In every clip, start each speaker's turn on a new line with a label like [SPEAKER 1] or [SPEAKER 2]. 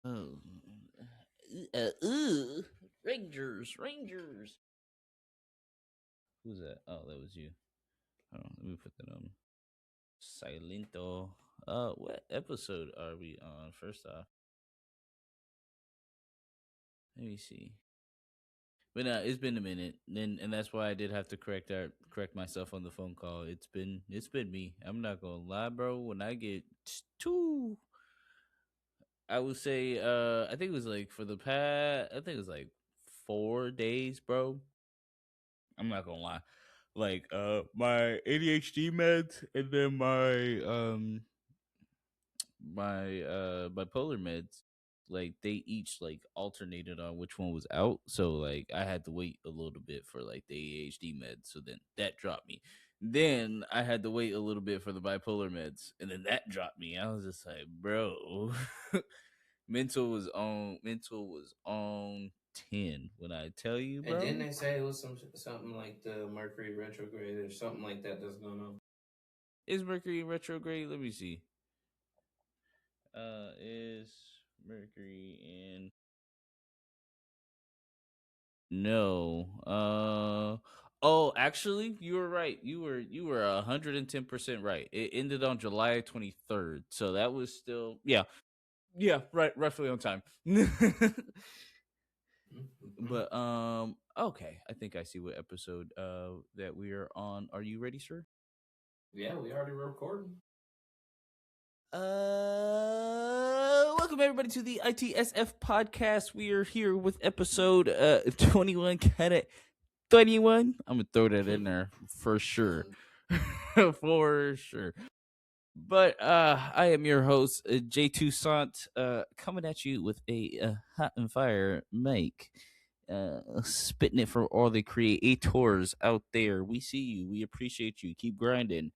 [SPEAKER 1] Oh, Rangers. Who's that? Oh, that was you. Hold on, let me put that on. Silento. What episode are we on? First off, let me see. But it's been a minute, and that's why I did have to correct myself on the phone call. It's been me. I'm not gonna lie, bro. When I get too, I would say, I think it was like for the past, I think it was like 4 days, bro. I'm not gonna lie. Like my ADHD meds and then my bipolar meds, like they each like alternated on which one was out. So like I had to wait a little bit for like the ADHD meds, so then that dropped me. Then I had to wait a little bit for the bipolar meds, and then that dropped me. I was just like, bro, mental was on 10 when I tell you,
[SPEAKER 2] And didn't
[SPEAKER 1] bro.
[SPEAKER 2] they say it was something like the Mercury retrograde or something like that that's going on?
[SPEAKER 1] Is Mercury in retrograde? Let me see. Is Mercury in? No. Oh, actually, you were right. You were 110% right. It ended on July 23rd, so that was still yeah, right, roughly on time.
[SPEAKER 2] Mm-hmm.
[SPEAKER 1] But okay, I think I see what episode that we are on. Are you ready, sir?
[SPEAKER 2] Yeah, we already recording.
[SPEAKER 1] Welcome everybody to the ITSF podcast. We are here with episode 21, kind of 21. I'm gonna throw that in there for sure. For sure. But I am your host, J Toussaint, coming at you with a hot and fire mic. Spitting it for all the creators out there. We see you. We appreciate you. Keep grinding.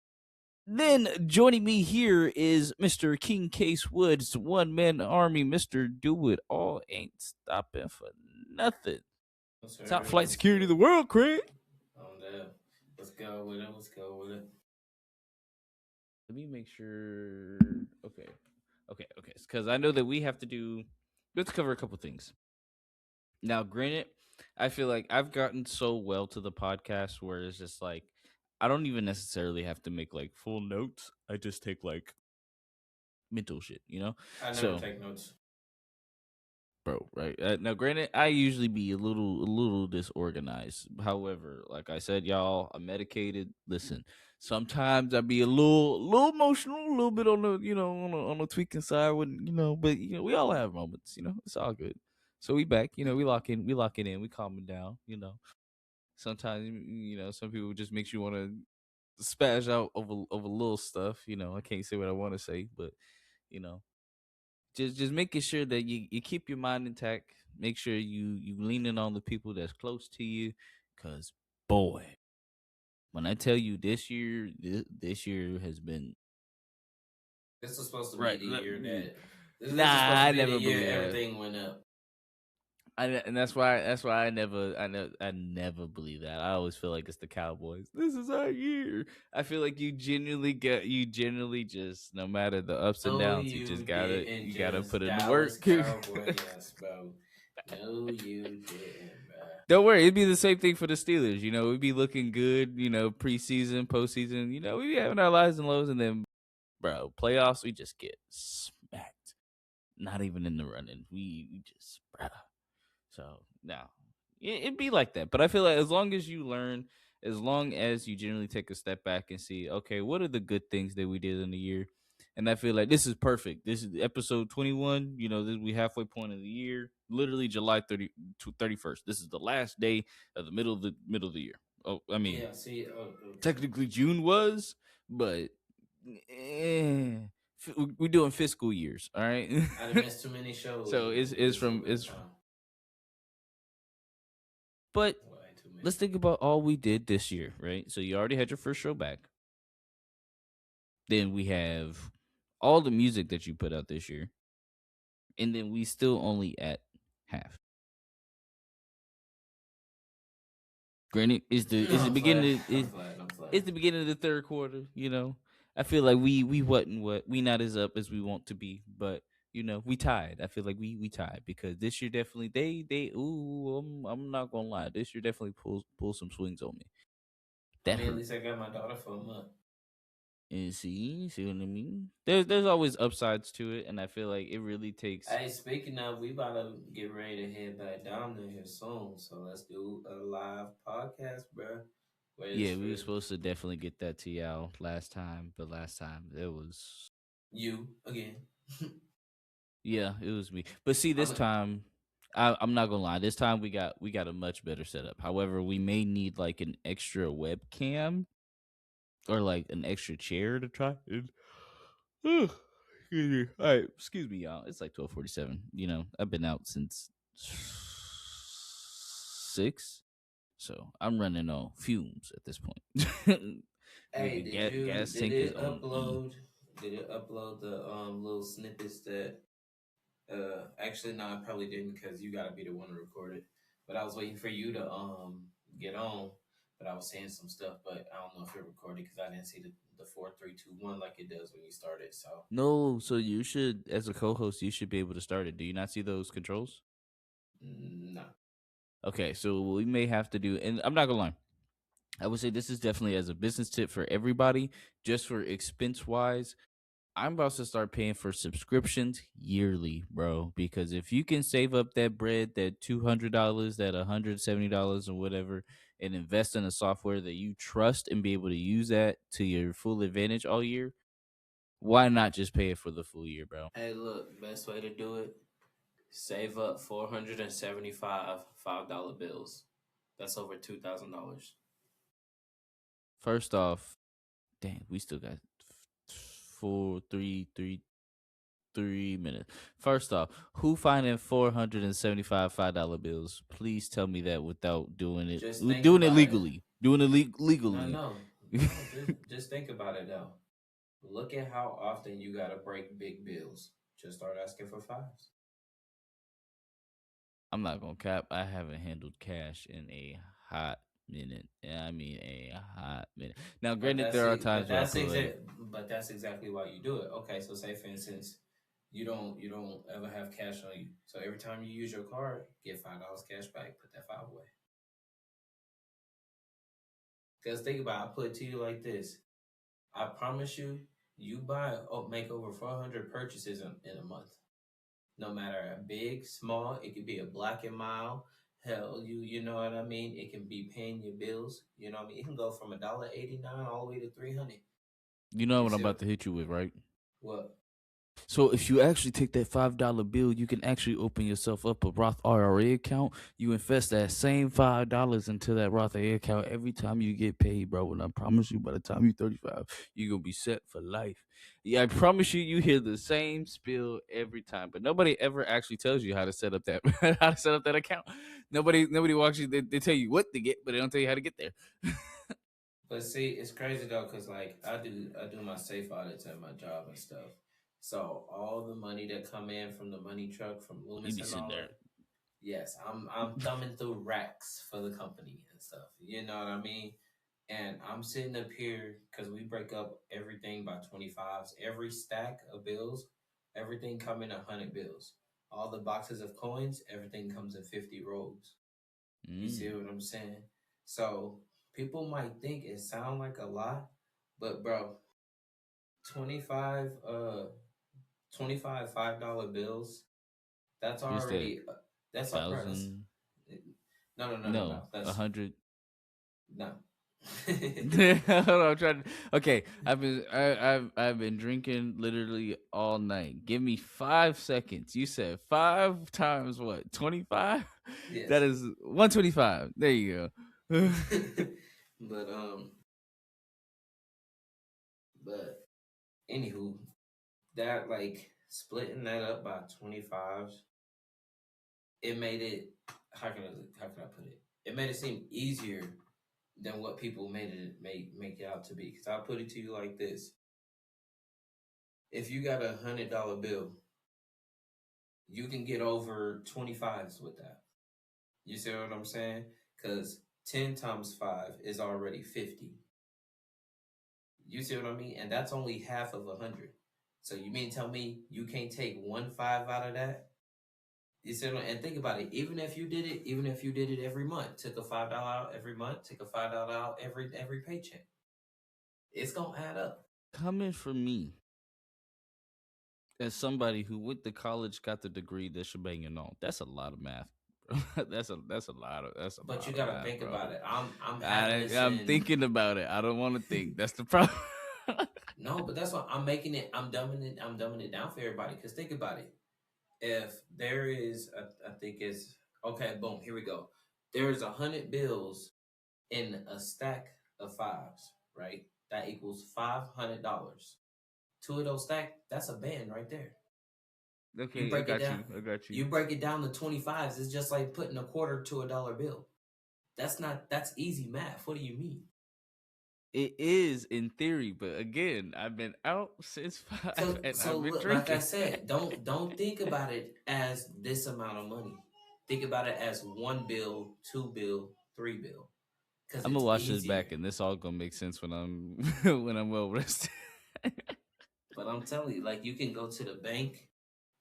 [SPEAKER 1] Then joining me here is Mr. King Case Woodz, one man army, Mr. Do It All, ain't stopping for nothing.
[SPEAKER 2] What's
[SPEAKER 1] Top
[SPEAKER 2] good?
[SPEAKER 1] flight
[SPEAKER 2] What's
[SPEAKER 1] security of
[SPEAKER 2] good?
[SPEAKER 1] the world, Craig.
[SPEAKER 2] On that. Let's go with it. Let's go with it.
[SPEAKER 1] Let me make sure. Okay. Because I know that we have to cover a couple things. Now, granted, I feel like I've gotten so well to the podcast where it's just like I don't even necessarily have to make like full notes. I just take like mental shit, you know?
[SPEAKER 2] I never
[SPEAKER 1] So
[SPEAKER 2] take notes.
[SPEAKER 1] bro, right? Now, granted, I usually be a little disorganized. However, like I said, y'all, I'm medicated. Listen, sometimes I be a little emotional, a little bit on the, on the tweaking side, when but we all have moments. It's all good. So we back. We lock it in, we calm it down. Sometimes some people just makes you want to spaz out over little stuff. I can't say what I want to say, but you know just making sure that you keep your mind intact. Make sure you leaning on the people that's close to you, cause boy, when I tell you this year has been
[SPEAKER 2] This was supposed to be
[SPEAKER 1] right.
[SPEAKER 2] the year that.
[SPEAKER 1] Nah,
[SPEAKER 2] This is supposed to
[SPEAKER 1] I
[SPEAKER 2] be the
[SPEAKER 1] never
[SPEAKER 2] year
[SPEAKER 1] believe that.
[SPEAKER 2] everything went up.
[SPEAKER 1] And that's why I never believe that. I always feel like it's the Cowboys. This is our year. I feel like you generally just, no matter the ups and
[SPEAKER 2] No,
[SPEAKER 1] downs, you
[SPEAKER 2] you
[SPEAKER 1] just gotta
[SPEAKER 2] didn't
[SPEAKER 1] you gotta
[SPEAKER 2] just
[SPEAKER 1] put in the
[SPEAKER 2] Dallas
[SPEAKER 1] work.
[SPEAKER 2] Cowboy. Yes, bro. No, you didn't, bro.
[SPEAKER 1] Don't worry, it'd be the same thing for the Steelers. We'd be looking good, preseason, postseason. We'd be having our highs and lows, and then, bro, playoffs, we just get smacked. Not even in the running. We just, bro. So now, it'd be like that. But I feel like as long as you learn, as long as you generally take a step back and see, okay, what are the good things that we did in the year? And I feel like this is perfect. This is episode 21. We halfway point of the year. Literally July 31st. This is the last day of the middle of the year. Oh, I mean,
[SPEAKER 2] Yeah, see,
[SPEAKER 1] technically June was, but we're doing fiscal years, all right?
[SPEAKER 2] I done missed too many shows
[SPEAKER 1] So it's from
[SPEAKER 2] over the
[SPEAKER 1] it's
[SPEAKER 2] time.
[SPEAKER 1] but
[SPEAKER 2] Way too
[SPEAKER 1] let's
[SPEAKER 2] many.
[SPEAKER 1] think about all we did this year, right? So you already had your first show back. Then we have all the music that you put out this year, and then we still only at half. Granted, is the
[SPEAKER 2] I'm flat.
[SPEAKER 1] beginning
[SPEAKER 2] I'm
[SPEAKER 1] is
[SPEAKER 2] flat. I'm
[SPEAKER 1] it's
[SPEAKER 2] flat.
[SPEAKER 1] the beginning of the third quarter. I feel like we wasn't what we not as up as we want to be, but We tied. I feel like we tied because this year definitely they I'm not gonna lie. This year definitely pull some swings on me.
[SPEAKER 2] I
[SPEAKER 1] That
[SPEAKER 2] mean, at
[SPEAKER 1] hurt.
[SPEAKER 2] least I got my daughter for a month.
[SPEAKER 1] And see what I mean? There's always upsides to it, and I feel like it really takes.
[SPEAKER 2] Hey, speaking of, we about to get ready to head back down there here soon. So let's do a live podcast, bro. Wait, it's
[SPEAKER 1] Yeah,
[SPEAKER 2] for
[SPEAKER 1] we were supposed to definitely get that to y'all last time, but last time it was.
[SPEAKER 2] you again.
[SPEAKER 1] Yeah, it was me. But see,
[SPEAKER 2] I'm
[SPEAKER 1] this
[SPEAKER 2] a,
[SPEAKER 1] time, I'm not gonna lie. This time we got a much better setup. However, we may need like an extra webcam or like an extra chair to try. Excuse me. All right, excuse me, y'all. It's like 12:47. I've been out since 6, so I'm running on fumes at this point.
[SPEAKER 2] hey,
[SPEAKER 1] Nigga, gas
[SPEAKER 2] did
[SPEAKER 1] tank is
[SPEAKER 2] it
[SPEAKER 1] on E.
[SPEAKER 2] upload? Did it upload the little snippets that? Actually, no, I probably didn't because you gotta be the one to record it. But I was waiting for you to get on. But I was saying some stuff, but I don't know if it recorded because I didn't see the 4, 3, 2, 1 like it does when you start it. So
[SPEAKER 1] No, so you should, as a co-host, you should be able to start it. Do you not see those controls?
[SPEAKER 2] no.
[SPEAKER 1] Okay, so we may have to do, and I'm not gonna lie. I would say this is definitely as a business tip for everybody, just for expense wise. I'm about to start paying for subscriptions yearly, bro. Because if you can save up that bread, that $200, that $170 or whatever, and invest in a software that you trust and be able to use that to your full advantage all year, why not just pay it for the full year, bro?
[SPEAKER 2] Hey, look, best way to do it: save up 475 $5 bills. That's over $2,000.
[SPEAKER 1] First off, dang, we still got four, 3 minutes. First off, who finding $475 $5 bills? Please tell me that without
[SPEAKER 2] Just think
[SPEAKER 1] doing it
[SPEAKER 2] about it.
[SPEAKER 1] legally, doing it
[SPEAKER 2] No,
[SPEAKER 1] legally.
[SPEAKER 2] no, no. Just think about it though. Look at how often you gotta break big bills. Just start asking for fives.
[SPEAKER 1] I'm not gonna cap. I haven't handled cash in a hot minute. Yeah, I mean a hot minute. Now, granted, there are times where I feel like
[SPEAKER 2] But that's exactly why you do it. Okay, so say for instance, you don't ever have cash on you. So every time you use your card, get $5 cash back. Put that five away. Because think about it, I put it to you like this. I promise you, you make over 400 purchases in a month. No matter big, small, it could be a black and mild. Hell, you know what I mean? It can be paying your bills. You know what I mean? It can go from $1.89 all the way to 300.
[SPEAKER 1] you know
[SPEAKER 2] You
[SPEAKER 1] what I'm
[SPEAKER 2] see
[SPEAKER 1] about to hit you with, right?
[SPEAKER 2] what?
[SPEAKER 1] So if you actually take that $5 bill, you can actually open yourself up a Roth IRA account. You invest that same $5 into that Roth IRA account every time you get paid, bro. And I promise you, by the time you're 35, you're gonna be set for life. Yeah, I promise you, you hear the same spiel every time, but nobody ever actually tells you how to set up that how to set up that account. Nobody walks you. They tell you what to get, but they don't tell you how to get there.
[SPEAKER 2] But see, it's crazy though, cause like I do my safe audits at my job and stuff. So all the money that come in from the money truck from
[SPEAKER 1] You
[SPEAKER 2] Loomis
[SPEAKER 1] be
[SPEAKER 2] and
[SPEAKER 1] sitting
[SPEAKER 2] all
[SPEAKER 1] there.
[SPEAKER 2] that. Yes, I'm thumbing through racks for the company and stuff. You know what I mean? And I'm sitting up here because we break up everything by 25s. Every stack of bills, everything come in 100 bills. All the boxes of coins, everything comes in 50 rolls. You see
[SPEAKER 1] Mm,
[SPEAKER 2] what I'm saying? So people might think it sound like a lot, but bro, 25 25 $5 bills, that's
[SPEAKER 1] what's that?
[SPEAKER 2] already that's all bro, that's
[SPEAKER 1] Thousand?
[SPEAKER 2] no.
[SPEAKER 1] No, a
[SPEAKER 2] That's
[SPEAKER 1] 100.
[SPEAKER 2] no.
[SPEAKER 1] Hold on, I'm trying to. Okay, I've been drinking literally all night. Give me 5 seconds. You said five times what? 25? That
[SPEAKER 2] Yes.
[SPEAKER 1] is 125. There you go.
[SPEAKER 2] but but anywho, that like splitting that up by 25s, it made it how can I put it? It made it seem easier than what people made it make it out to be. Cause I'll put it to you like this. If you got $100 bill, you can get over 25s with that. You see what I'm saying? Cause 10 times 5 is already 50. You see what I mean? And that's only half of 100. So you mean tell me you can't take 1 5 out of that? You see, and think about it. Even if you did it every month, took a $5 out every month, took a $5 out every paycheck, it's gonna add up.
[SPEAKER 1] Coming from me as somebody who went to college, got the degree that shebang and all, that's a lot of math. That's a
[SPEAKER 2] But you
[SPEAKER 1] lot of
[SPEAKER 2] gotta
[SPEAKER 1] math,
[SPEAKER 2] think
[SPEAKER 1] bro.
[SPEAKER 2] about it. I'm having this
[SPEAKER 1] I'm
[SPEAKER 2] in.
[SPEAKER 1] thinking about it. I don't want to think. That's the problem.
[SPEAKER 2] No, but that's why I'm making it. I'm dumbing it down for everybody. Cause think about it. If there is, I think it's okay. Boom. Here we go. There's 100 bills in a stack of fives, right? That equals $500. Two of those stack. That's a band right there. You
[SPEAKER 1] Okay, I
[SPEAKER 2] break it
[SPEAKER 1] got
[SPEAKER 2] down.
[SPEAKER 1] you. I got you.
[SPEAKER 2] You break it down to 25s. It's just like putting a quarter to a dollar bill. That's not. That's easy math. What do you mean?
[SPEAKER 1] It is in theory, but again, I've been out since five
[SPEAKER 2] So,
[SPEAKER 1] and
[SPEAKER 2] so
[SPEAKER 1] I've been
[SPEAKER 2] look, like I
[SPEAKER 1] drinking.
[SPEAKER 2] said, don't think about it as this amount of money. Think about it as 1 bill, 2 bill, 3 bill, because
[SPEAKER 1] I'm gonna
[SPEAKER 2] it's
[SPEAKER 1] watch this back,
[SPEAKER 2] easier.
[SPEAKER 1] and this all gonna make sense when I'm when I'm well rested.
[SPEAKER 2] But I'm telling you, like you can go to the bank.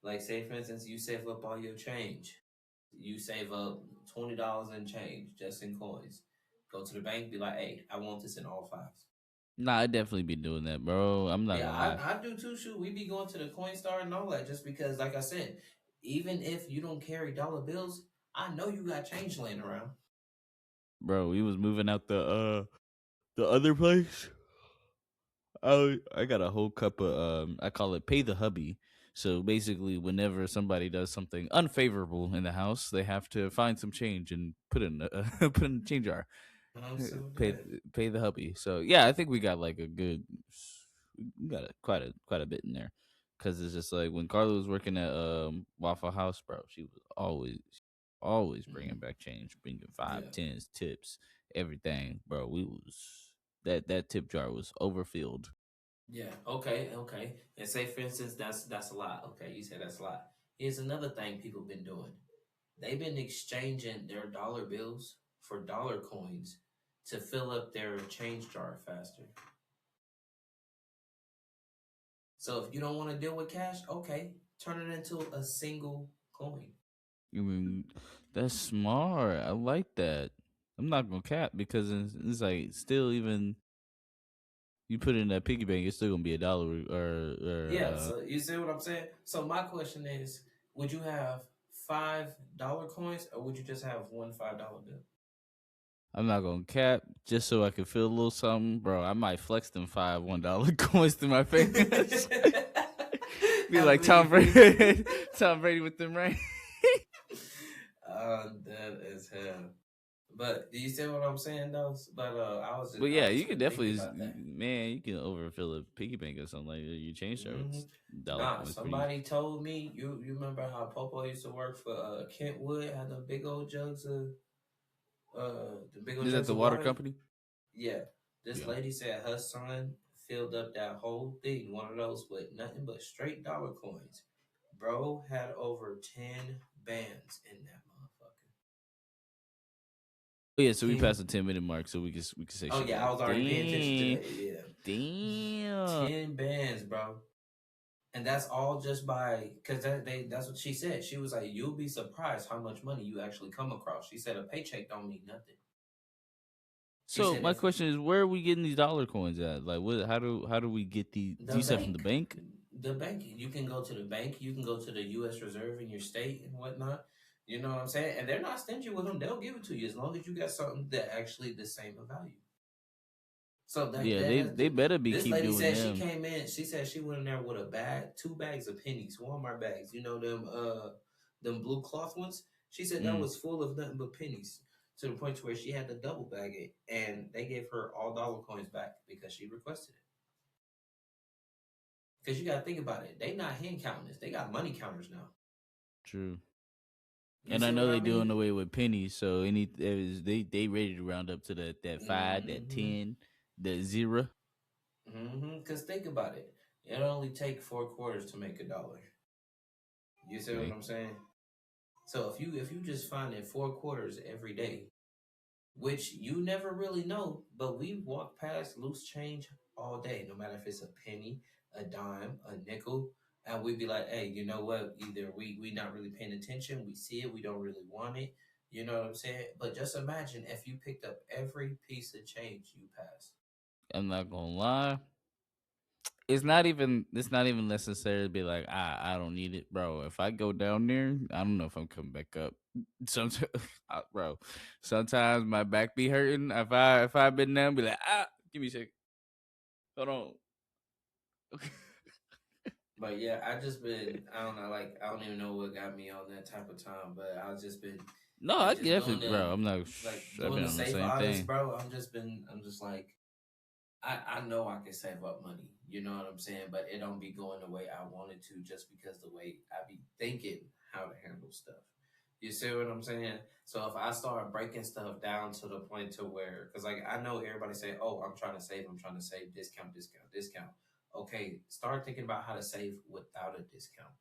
[SPEAKER 2] Like say for instance, you save up all your change. You save up $20 in change just in coins. Go to the bank, be like, hey, I want this in all fives.
[SPEAKER 1] Nah, I definitely be doing that, bro. I'm not
[SPEAKER 2] Yeah,
[SPEAKER 1] gonna lie,
[SPEAKER 2] I do too. Shoot, we be going to the Coinstar and all that just because, like I said, even if you don't carry dollar bills, I know you got change laying around.
[SPEAKER 1] bro. We was moving out the other place. I got a whole cup of I call it pay the hubby. So basically, whenever somebody does something unfavorable in the house, they have to find some change and put in put in the change jar.
[SPEAKER 2] I'm so
[SPEAKER 1] pay
[SPEAKER 2] dead.
[SPEAKER 1] pay the hubby. So yeah, I think we got like a good, we got quite a bit in there, because it's just like when Carla was working at Waffle House, bro. She was always bringing
[SPEAKER 2] Hmm.
[SPEAKER 1] back change, bringing five,
[SPEAKER 2] Yeah.
[SPEAKER 1] tens, tips, everything, bro. We was that tip jar was overfilled.
[SPEAKER 2] Yeah. Okay. Okay. And say for instance, that's a lot. Okay, you said that's a lot. Here's another thing people been doing. They've been exchanging their dollar bills for dollar coins to fill up their change jar faster. So if you don't want to deal with cash, okay, turn it into a single coin.
[SPEAKER 1] I mean, that's smart. I like that. I'm not gonna cap, because it's like still, even you put it in that piggy bank, it's still gonna be $1
[SPEAKER 2] Yeah, so you see what I'm saying? So my question is, would you have $5 coins or would you just have one $5 bill?
[SPEAKER 1] I'm not gonna cap, just so I can feel a little something, bro. I might flex them five $1 coins to my fingers. Be
[SPEAKER 2] Have a
[SPEAKER 1] like
[SPEAKER 2] biggie
[SPEAKER 1] Tom
[SPEAKER 2] feet.
[SPEAKER 1] Brady, Tom Brady with them rings.
[SPEAKER 2] That is hell. But do you see what I'm saying though? But
[SPEAKER 1] But
[SPEAKER 2] I
[SPEAKER 1] yeah,
[SPEAKER 2] was
[SPEAKER 1] you
[SPEAKER 2] just
[SPEAKER 1] can
[SPEAKER 2] been thinking
[SPEAKER 1] definitely,
[SPEAKER 2] about that.
[SPEAKER 1] man, you can overfill a piggy bank or something like that. You change that with
[SPEAKER 2] Hmm.
[SPEAKER 1] dollar
[SPEAKER 2] Nah,
[SPEAKER 1] coins, pretty easy.
[SPEAKER 2] somebody told me you remember how Popo used to work for Kentwood, had the big old
[SPEAKER 1] Is that
[SPEAKER 2] jugs
[SPEAKER 1] the
[SPEAKER 2] of
[SPEAKER 1] water
[SPEAKER 2] water.
[SPEAKER 1] company?
[SPEAKER 2] Yeah, this
[SPEAKER 1] Yeah.
[SPEAKER 2] lady said her son filled up that whole thing, one of those with nothing but straight dollar coins. Bro had over 10 bands in that motherfucker.
[SPEAKER 1] Oh yeah, so we passed
[SPEAKER 2] Ten.
[SPEAKER 1] the 10-minute mark, so we can say
[SPEAKER 2] Oh
[SPEAKER 1] shit
[SPEAKER 2] yeah, I
[SPEAKER 1] like,
[SPEAKER 2] was already paying attention to
[SPEAKER 1] damn,
[SPEAKER 2] that. Yeah,
[SPEAKER 1] damn.
[SPEAKER 2] 10 bands, bro. And that's all just by because that's what she said. She was like, "You'll be surprised how much money you actually come across." She said, "A paycheck don't mean nothing." She
[SPEAKER 1] So
[SPEAKER 2] said,
[SPEAKER 1] my
[SPEAKER 2] "If
[SPEAKER 1] question is, where are we getting these dollar coins at? Like, what? How do we get the?
[SPEAKER 2] the
[SPEAKER 1] You said from the
[SPEAKER 2] bank,
[SPEAKER 1] bank?
[SPEAKER 2] the bank, you can go to the bank, you can go to the U.S. Reserve in your state and whatnot. You know what I'm saying? And they're not stingy with them; they'll give it to you as long as you got something that actually the same value. So
[SPEAKER 1] Yeah,
[SPEAKER 2] that has
[SPEAKER 1] they better be
[SPEAKER 2] this
[SPEAKER 1] keep
[SPEAKER 2] lady
[SPEAKER 1] doing
[SPEAKER 2] said she
[SPEAKER 1] them.
[SPEAKER 2] came in. She said she went in there with a bag, 2 bags of pennies, Walmart bags. You know them blue cloth ones. She said that
[SPEAKER 1] Mm.
[SPEAKER 2] was full of nothing but pennies to the point to where she had to double bag it, and they gave her all dollar coins back because she requested it. Because you got to think about it, they not hand counting this; they got money counters now.
[SPEAKER 1] True.
[SPEAKER 2] You
[SPEAKER 1] And I
[SPEAKER 2] see what
[SPEAKER 1] know
[SPEAKER 2] I
[SPEAKER 1] they doing
[SPEAKER 2] mean?
[SPEAKER 1] away with pennies, so they ready to round up to that five, that
[SPEAKER 2] Mm-hmm.
[SPEAKER 1] 10, that zero.
[SPEAKER 2] Mm-hmm. Because think about it, it only take 4 quarters to make $1. You see what
[SPEAKER 1] Okay.
[SPEAKER 2] I'm saying? So if you just find in 4 quarters every day, which you never really know, but we walk past loose change all day, no matter if it's a penny, a dime, a nickel, and we'd be like, hey, you know what? Either we not really paying attention, we see it, we don't really want it. You know what I'm saying? But just imagine if you picked up every piece of change you passed.
[SPEAKER 1] I'm not gonna lie. It's not even necessary to be like, I don't need it, bro. If I go down there, I don't know if I'm coming back up. Sometimes, bro. Sometimes my back be hurting. If I've been down, be like, give me a second. Hold on.
[SPEAKER 2] But yeah, I just been I don't know, like I don't even know what got me on that type of time, but I've just been
[SPEAKER 1] No, I
[SPEAKER 2] like just doing
[SPEAKER 1] definitely,
[SPEAKER 2] the
[SPEAKER 1] bro. I'm not. I've
[SPEAKER 2] doing
[SPEAKER 1] been
[SPEAKER 2] the
[SPEAKER 1] on the
[SPEAKER 2] safe
[SPEAKER 1] same
[SPEAKER 2] audits,
[SPEAKER 1] thing.
[SPEAKER 2] bro. I'm just like I know I can save up money, you know what I'm saying, but it don't be going the way I wanted to just because the way I be thinking how to handle stuff. You see what I'm saying? So if I start breaking stuff down to the point to where, because like I know everybody say, "Oh, I'm trying to save, discount, discount, discount." Okay, start thinking about how to save without a discount.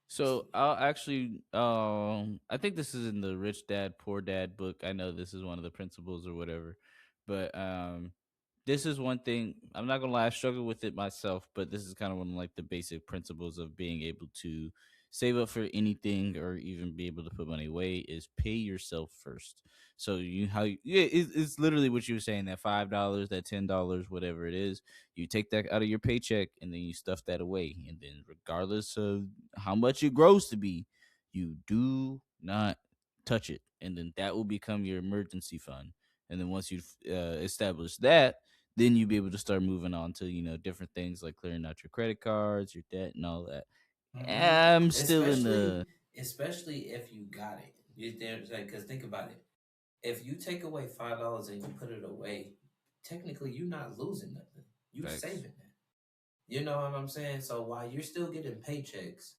[SPEAKER 1] So I'll actually, I think this is in the Rich Dad Poor Dad book. I know this is one of the principles or whatever, but this is one thing. I'm not gonna lie, I struggle with it myself, but this is kind of one of like the basic principles of being able to save up for anything or even be able to put money away is pay yourself first. So yeah, it's literally what you were saying, that $5, that $10, whatever it is, you take that out of your paycheck and then you stuff that away, and then regardless of how much it grows to be, you do not touch it, and then that will become your emergency fund. And then once you've established that, then you'll be able to start moving on to different things like clearing out your credit cards, your debt, and all that.
[SPEAKER 2] Hmm.
[SPEAKER 1] I'm still in
[SPEAKER 2] Especially,
[SPEAKER 1] the
[SPEAKER 2] especially if you got it. You because think about it. If you take away $5 and you put it away, technically you're not losing nothing. You
[SPEAKER 1] facts.
[SPEAKER 2] saving that. You know what I'm saying? So while you're still getting paychecks,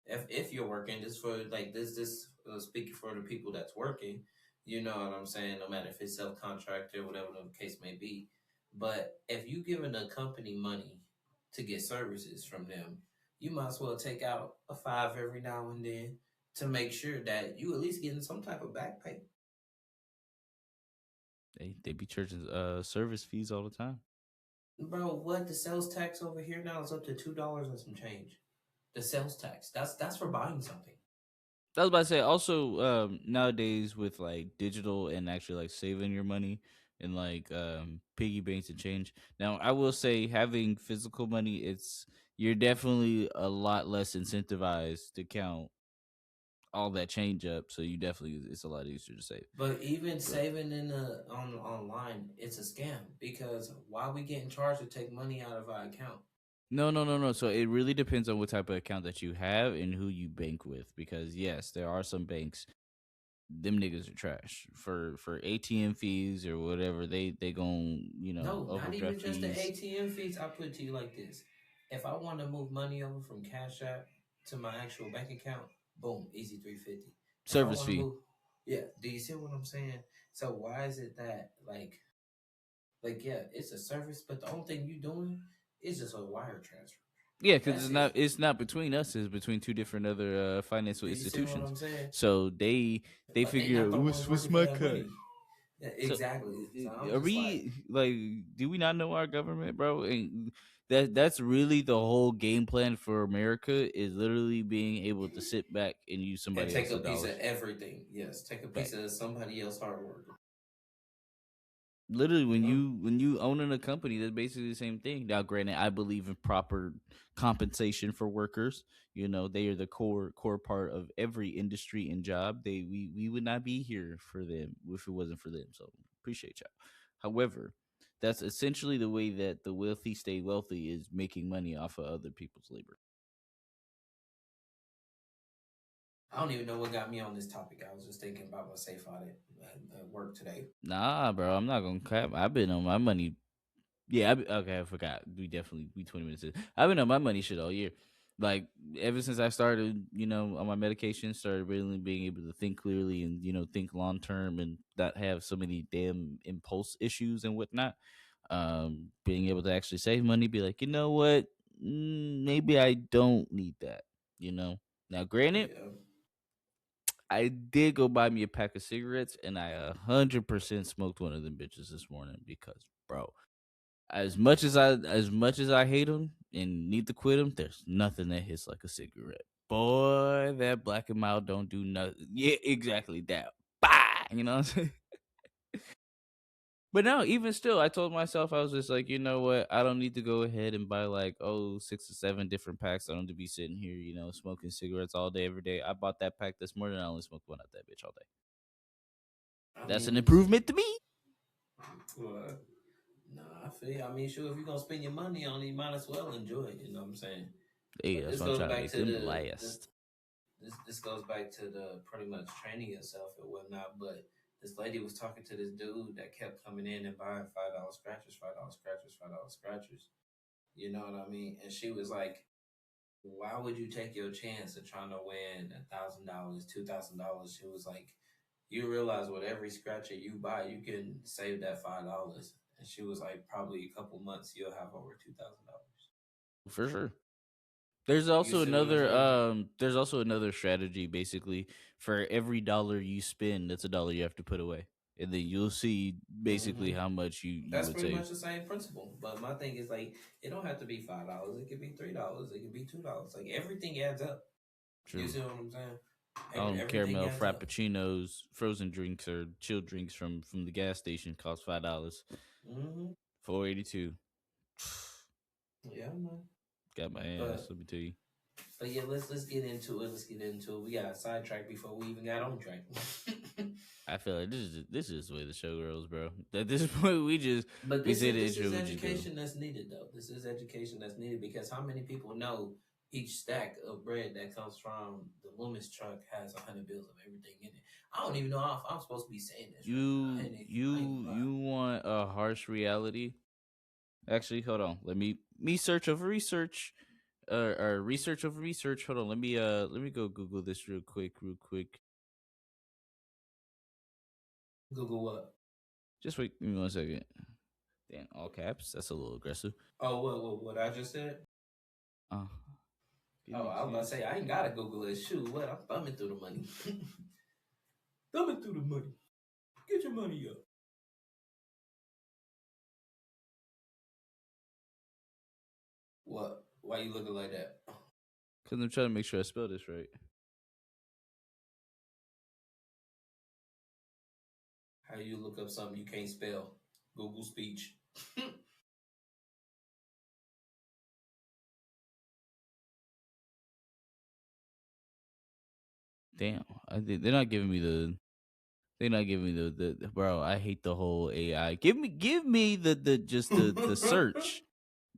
[SPEAKER 2] if you're working, just for like this speaking for the people that's working, you know what I'm saying? No matter if it's self contractor, whatever the case may be. But if you giving a company money to get services from them, you might as well take out a five every now and then to make sure that you at least getting some type of back pay.
[SPEAKER 1] They be charging service fees all the time.
[SPEAKER 2] Bro, what the sales tax over here now is up to $2 and some change. The sales tax. That's for buying something.
[SPEAKER 1] I was about to say also, nowadays with like digital and actually like saving your money and like piggy banks and change. Now I will say having physical money, it's you're definitely a lot less incentivized to count all that change up. So you definitely, it's a lot easier to save.
[SPEAKER 2] But even
[SPEAKER 1] But
[SPEAKER 2] saving in the on online, it's a scam because why we getting charged to take money out of our account?
[SPEAKER 1] no. So it really depends on what type of account that you have and who you bank with. Because yes, there are some banks, them niggas are trash for ATM fees or whatever. They gon'
[SPEAKER 2] No, not even
[SPEAKER 1] overdraft
[SPEAKER 2] just the
[SPEAKER 1] fees,
[SPEAKER 2] ATM fees. I put it to you like this: if I want to move money over from Cash App to my actual bank account, boom, easy 350. If I
[SPEAKER 1] service
[SPEAKER 2] want to
[SPEAKER 1] fee.
[SPEAKER 2] move, yeah, do you see what I'm saying? So why is it that like yeah, it's a service, but the only thing you doing is just a wire transfer.
[SPEAKER 1] Yeah, because
[SPEAKER 2] That's it.
[SPEAKER 1] it's not between us. It's between two different other financial
[SPEAKER 2] Do you see what
[SPEAKER 1] institutions.
[SPEAKER 2] I'm saying?
[SPEAKER 1] So they
[SPEAKER 2] But they
[SPEAKER 1] figure
[SPEAKER 2] not the ones
[SPEAKER 1] what's
[SPEAKER 2] working for
[SPEAKER 1] my
[SPEAKER 2] that
[SPEAKER 1] cut.
[SPEAKER 2] money. Yeah,
[SPEAKER 1] So
[SPEAKER 2] exactly. So I'm
[SPEAKER 1] are
[SPEAKER 2] just like,
[SPEAKER 1] we like? Do we not know our government, bro? And that's really the whole game plan for America, is literally being able to sit back and use
[SPEAKER 2] and
[SPEAKER 1] somebody
[SPEAKER 2] take a
[SPEAKER 1] else's
[SPEAKER 2] piece of
[SPEAKER 1] dollars.
[SPEAKER 2] everything. Yes, take a piece
[SPEAKER 1] Facts.
[SPEAKER 2] of somebody else hard work.
[SPEAKER 1] Literally,
[SPEAKER 2] You know.
[SPEAKER 1] when you owning a company, that's basically the same thing. Now granted, I believe in proper compensation for workers. They are the core part of every industry and job. We would not be here for them if it wasn't for them, so appreciate y'all. However, that's essentially the way that the wealthy stay wealthy, is making money off of other people's labor.
[SPEAKER 2] I don't even know what got me on this topic. I was just thinking about my safe audit at work today.
[SPEAKER 1] Nah, bro, I'm not gonna cap. I've been on my money. Yeah, okay, I forgot. We 20 minutes in. I've been on my money shit all year. Like ever since I started, on my medication, started really being able to think clearly and think long term and not have so many damn impulse issues and whatnot. Being able to actually save money, be like, you know what, maybe I don't need that. You know. Now, granted,
[SPEAKER 2] Yeah,
[SPEAKER 1] I did go buy me a pack of cigarettes, and I 100% smoked one of them bitches this morning because, bro, as much as I hate them, and need to quit them, there's nothing that hits like a cigarette. Boy, that black and mild don't do nothing. Yeah, exactly that. Bah! You know what I'm saying? But no, even still, I told myself I was just like, you know what? I don't need to go ahead and buy like 6 or 7 different packs. I don't need to be sitting here, smoking cigarettes all day every day. I bought that pack this morning. I only smoke one out that bitch all day.
[SPEAKER 2] I
[SPEAKER 1] That's an
[SPEAKER 2] mean,
[SPEAKER 1] improvement to me.
[SPEAKER 2] well, nah, I feel you. I mean, sure, if you're gonna spend your money on it, you might as well enjoy it. You know what I'm saying?
[SPEAKER 1] Hey,
[SPEAKER 2] But
[SPEAKER 1] that's
[SPEAKER 2] this
[SPEAKER 1] why I'm
[SPEAKER 2] goes
[SPEAKER 1] trying to
[SPEAKER 2] back
[SPEAKER 1] make
[SPEAKER 2] to
[SPEAKER 1] them
[SPEAKER 2] the this
[SPEAKER 1] last.
[SPEAKER 2] this goes back to the pretty much training yourself and whatnot. But this lady was talking to this dude that kept coming in and buying $5 scratchers, $5 scratchers, $5 scratchers. You know what I mean? And she was like, "Why would you take your chance of trying to win $1,000, $2,000?" She was like, "You realize with every scratcher you buy, you can save that $5." And she was like, "Probably a couple months, you'll have over $2,000."
[SPEAKER 1] For sure. There's
[SPEAKER 2] You
[SPEAKER 1] also
[SPEAKER 2] see what I'm
[SPEAKER 1] another
[SPEAKER 2] saying?
[SPEAKER 1] strategy basically for every dollar you spend, that's a dollar you have to put away. And then you'll see basically
[SPEAKER 2] Hmm.
[SPEAKER 1] how much you
[SPEAKER 2] That's
[SPEAKER 1] would
[SPEAKER 2] pretty
[SPEAKER 1] save.
[SPEAKER 2] much the same principle. But my thing is like, it don't have to be $5. It could be $3. It could be $2. Like everything adds up. You
[SPEAKER 1] True.
[SPEAKER 2] see what I'm saying? Everything
[SPEAKER 1] Caramel
[SPEAKER 2] adds up.
[SPEAKER 1] frappuccinos, frozen drinks or chilled drinks from the gas station cost $5.
[SPEAKER 2] Hmm.
[SPEAKER 1] $4.82.
[SPEAKER 2] Yeah, man.
[SPEAKER 1] Got my ass,
[SPEAKER 2] But
[SPEAKER 1] let me tell you.
[SPEAKER 2] but yeah, let's get into it. Let's get into it. We got sidetracked before we even got on track.
[SPEAKER 1] I feel like this is the way the show goes, bro. At this point,
[SPEAKER 2] But
[SPEAKER 1] we
[SPEAKER 2] this
[SPEAKER 1] say
[SPEAKER 2] is
[SPEAKER 1] the
[SPEAKER 2] this
[SPEAKER 1] intro,
[SPEAKER 2] is
[SPEAKER 1] we just go.
[SPEAKER 2] education that's needed though. This is education that's needed because how many people know each stack of bread that comes from the Loomis truck has 100 bills of everything in it? I don't even know if I'm supposed to be saying this right now. I ain't gonna lie.
[SPEAKER 1] You want a harsh reality? Actually, hold on. Let me search over research. Or research over research. Hold on. Let me go Google this real quick, real quick.
[SPEAKER 2] Google what?
[SPEAKER 1] Just wait give me 1 second. Damn, all caps. That's a little aggressive.
[SPEAKER 2] Oh, what I just said?
[SPEAKER 1] Uh, give
[SPEAKER 2] Oh,
[SPEAKER 1] me
[SPEAKER 2] I was about
[SPEAKER 1] two
[SPEAKER 2] to say I ain't gotta
[SPEAKER 1] seconds.
[SPEAKER 2] Google it. Shoot, what? I'm thumbing through the money. Thumbing through the money. Get your money up. What? Why you looking like that?
[SPEAKER 1] Cause I'm trying to make sure I spell this right.
[SPEAKER 2] How you look up something you can't spell? Google speech.
[SPEAKER 1] Damn, they're not giving me the. They're not giving me the bro. I hate the whole AI. Give me the just the search,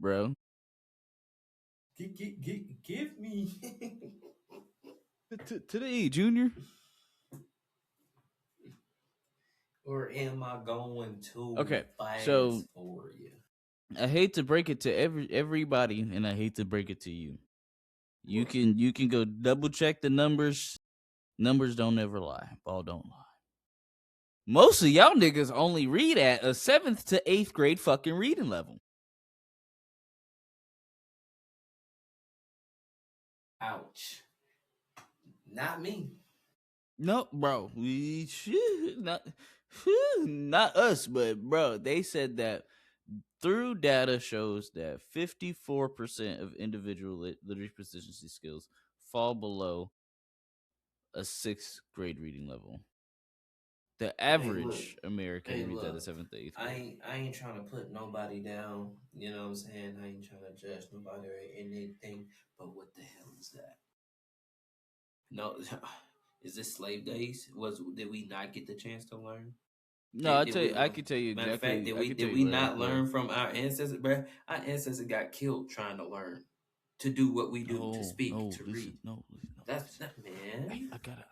[SPEAKER 1] bro.
[SPEAKER 2] Give me.
[SPEAKER 1] Today, Junior.
[SPEAKER 2] Or am I going too
[SPEAKER 1] Okay, so
[SPEAKER 2] fast for you?
[SPEAKER 1] I hate to break it to everybody, and I hate to break it to you. You
[SPEAKER 2] What?
[SPEAKER 1] can go double check the numbers. Numbers don't ever lie. Ball don't lie. Most of y'all niggas only read at a 7th to 8th grade fucking reading level.
[SPEAKER 2] Ouch. Not me.
[SPEAKER 1] No, bro, we should not us, but bro, they said that through data shows that 54% of individual literacy proficiency skills fall below a 6th grade reading level. The
[SPEAKER 2] Hey, look.
[SPEAKER 1] average American
[SPEAKER 2] Hey,
[SPEAKER 1] reads at the
[SPEAKER 2] look.
[SPEAKER 1] 7th to 8th grade.
[SPEAKER 2] I ain't trying to put nobody down. You know what I'm saying? I ain't trying to judge nobody or anything. But what the hell is that? No, is this slave days? Did we not get the chance to learn?
[SPEAKER 1] No,
[SPEAKER 2] Did we?
[SPEAKER 1] I can tell you
[SPEAKER 2] Matter of fact,
[SPEAKER 1] exactly. I can tell
[SPEAKER 2] did
[SPEAKER 1] you
[SPEAKER 2] we
[SPEAKER 1] what
[SPEAKER 2] not
[SPEAKER 1] happened.
[SPEAKER 2] learn from our ancestors, bruh? Our ancestors got killed trying to learn to do what we do, to
[SPEAKER 1] No,
[SPEAKER 2] speak,
[SPEAKER 1] no,
[SPEAKER 2] to
[SPEAKER 1] listen,
[SPEAKER 2] read.
[SPEAKER 1] no, listen, no,
[SPEAKER 2] That's
[SPEAKER 1] listen.
[SPEAKER 2] that
[SPEAKER 1] Hey,
[SPEAKER 2] man.
[SPEAKER 1] I gotta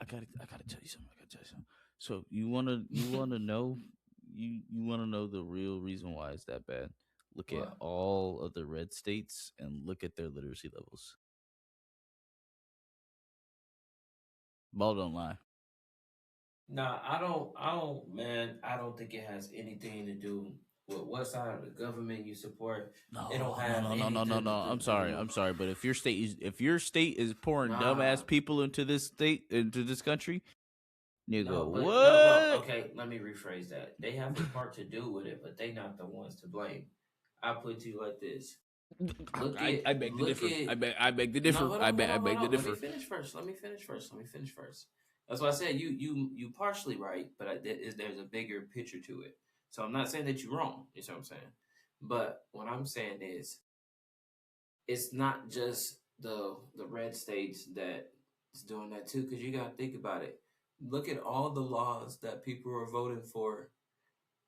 [SPEAKER 1] tell you something. I gotta tell you something. So you wanna know, you wanna know the real reason why it's that bad? Look at
[SPEAKER 2] What?
[SPEAKER 1] all of the red states and look at their literacy levels. Ball don't lie.
[SPEAKER 2] Nah, I don't, man. I don't think it has anything to do with what side of the government you support. It don't
[SPEAKER 1] No, no,
[SPEAKER 2] have
[SPEAKER 1] no, no, no, no,
[SPEAKER 2] anything
[SPEAKER 1] no.
[SPEAKER 2] to
[SPEAKER 1] I'm sorry.
[SPEAKER 2] do.
[SPEAKER 1] I'm sorry, but if your state is pouring
[SPEAKER 2] Nah,
[SPEAKER 1] dumbass people into this country, nigga,
[SPEAKER 2] no, but no.
[SPEAKER 1] what?
[SPEAKER 2] Okay, let me rephrase that. They have a part to do with it, but they not the ones to blame. I put it to you like this.
[SPEAKER 1] I beg to
[SPEAKER 2] look
[SPEAKER 1] differ.
[SPEAKER 2] at.
[SPEAKER 1] I beg to
[SPEAKER 2] No,
[SPEAKER 1] differ.
[SPEAKER 2] hold
[SPEAKER 1] I
[SPEAKER 2] on, hold
[SPEAKER 1] beg to
[SPEAKER 2] on. Let me
[SPEAKER 1] differ.
[SPEAKER 2] finish first. Let me finish first. Let me finish first. That's why I said you partially right, but there's a bigger picture to it. So I'm not saying that you're wrong. You see what I'm saying? But what I'm saying is, it's not just the red states that is doing that too, because you got to think about it. Look at all the laws that people are voting for,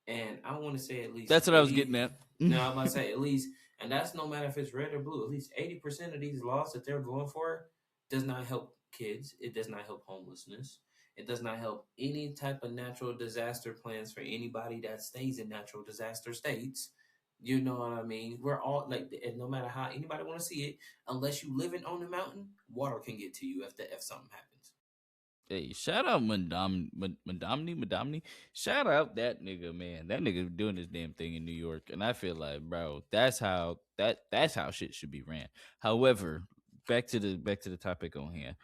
[SPEAKER 2] and I want to say at least
[SPEAKER 1] That's what I was
[SPEAKER 2] 80.
[SPEAKER 1] getting at.
[SPEAKER 2] No, I'm about to say at least, and that's no matter if it's red or blue. At least 80% of these laws that they're going for does not help kids. It does not help homelessness. It does not help any type of natural disaster plans for anybody that stays in natural disaster states. You know what I mean? We're all like, and no matter how anybody want to see it, unless you living on the mountain, water can get to you if something happens.
[SPEAKER 1] Hey, shout out Madamni. Shout out that nigga, man. That nigga doing his damn thing in New York, and I feel like, bro, that's how shit should be ran. However, back to the topic on hand.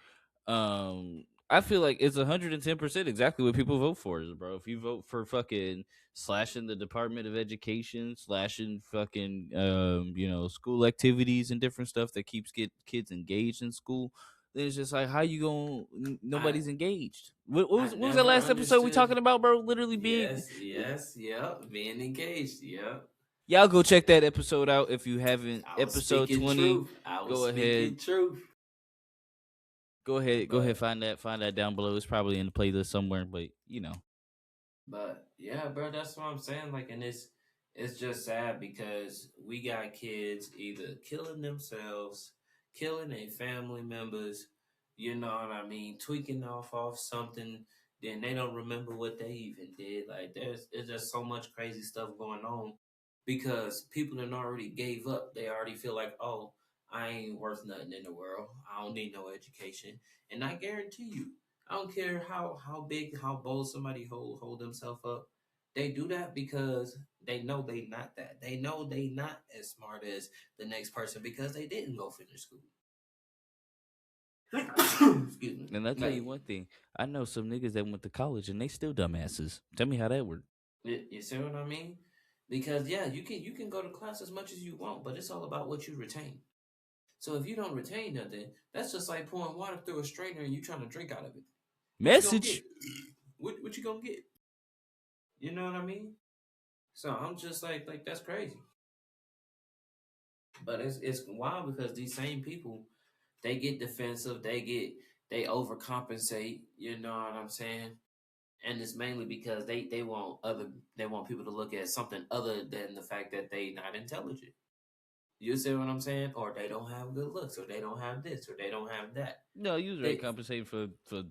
[SPEAKER 1] I feel like it's 110% exactly what people vote for, bro. If you vote for fucking slashing the Department of Education, slashing fucking school activities and different stuff that keeps kids engaged in school, then it's just like how you going
[SPEAKER 2] I
[SPEAKER 1] nobody's engaged.
[SPEAKER 2] I
[SPEAKER 1] What was that
[SPEAKER 2] never
[SPEAKER 1] last episode we
[SPEAKER 2] understood.
[SPEAKER 1] talking about, bro? Literally being
[SPEAKER 2] Yes, yep. Being engaged, yep.
[SPEAKER 1] y'all go check that episode out if you haven't.
[SPEAKER 2] I was
[SPEAKER 1] Episode
[SPEAKER 2] speaking
[SPEAKER 1] 20.
[SPEAKER 2] truth. I was
[SPEAKER 1] Go ahead.
[SPEAKER 2] speaking truth.
[SPEAKER 1] Go ahead,
[SPEAKER 2] But
[SPEAKER 1] find that down below. It's probably in the playlist somewhere, but you know.
[SPEAKER 2] yeah, bro, that's what I'm saying. Like, and it's just sad because we got kids either killing themselves, killing their family members. You know what I mean? Tweaking off something. Then they don't remember what they even did. Like, there's just so much crazy stuff going on because people that already gave up. They already feel like, oh, I ain't worth nothing in the world. I don't need no education. And I guarantee you, I don't care how big, how bold somebody hold themselves up. They do that because they know they not that. They know they not as smart as the next person because they didn't go finish school. Excuse me.
[SPEAKER 1] And I'll tell you
[SPEAKER 2] Like,
[SPEAKER 1] one thing. I know some niggas that went to college and they still dumbasses. Tell me how that worked.
[SPEAKER 2] you see what I mean? Because yeah, you can go to class as much as you want, but it's all about what you retain. So if you don't retain nothing, that's just like pouring water through a strainer and you trying to drink out of it. What you gonna get?
[SPEAKER 1] Message.
[SPEAKER 2] What you gonna get? You know what I mean? So I'm just like that's crazy. But it's wild because these same people, they get defensive, they overcompensate. You know what I'm saying? And it's mainly because they want people to look at something other than the fact that they not intelligent. You see what I'm saying? Or they don't have good looks, or they don't have this, or they don't have that.
[SPEAKER 1] No, you was right.
[SPEAKER 2] They,
[SPEAKER 1] Compensating for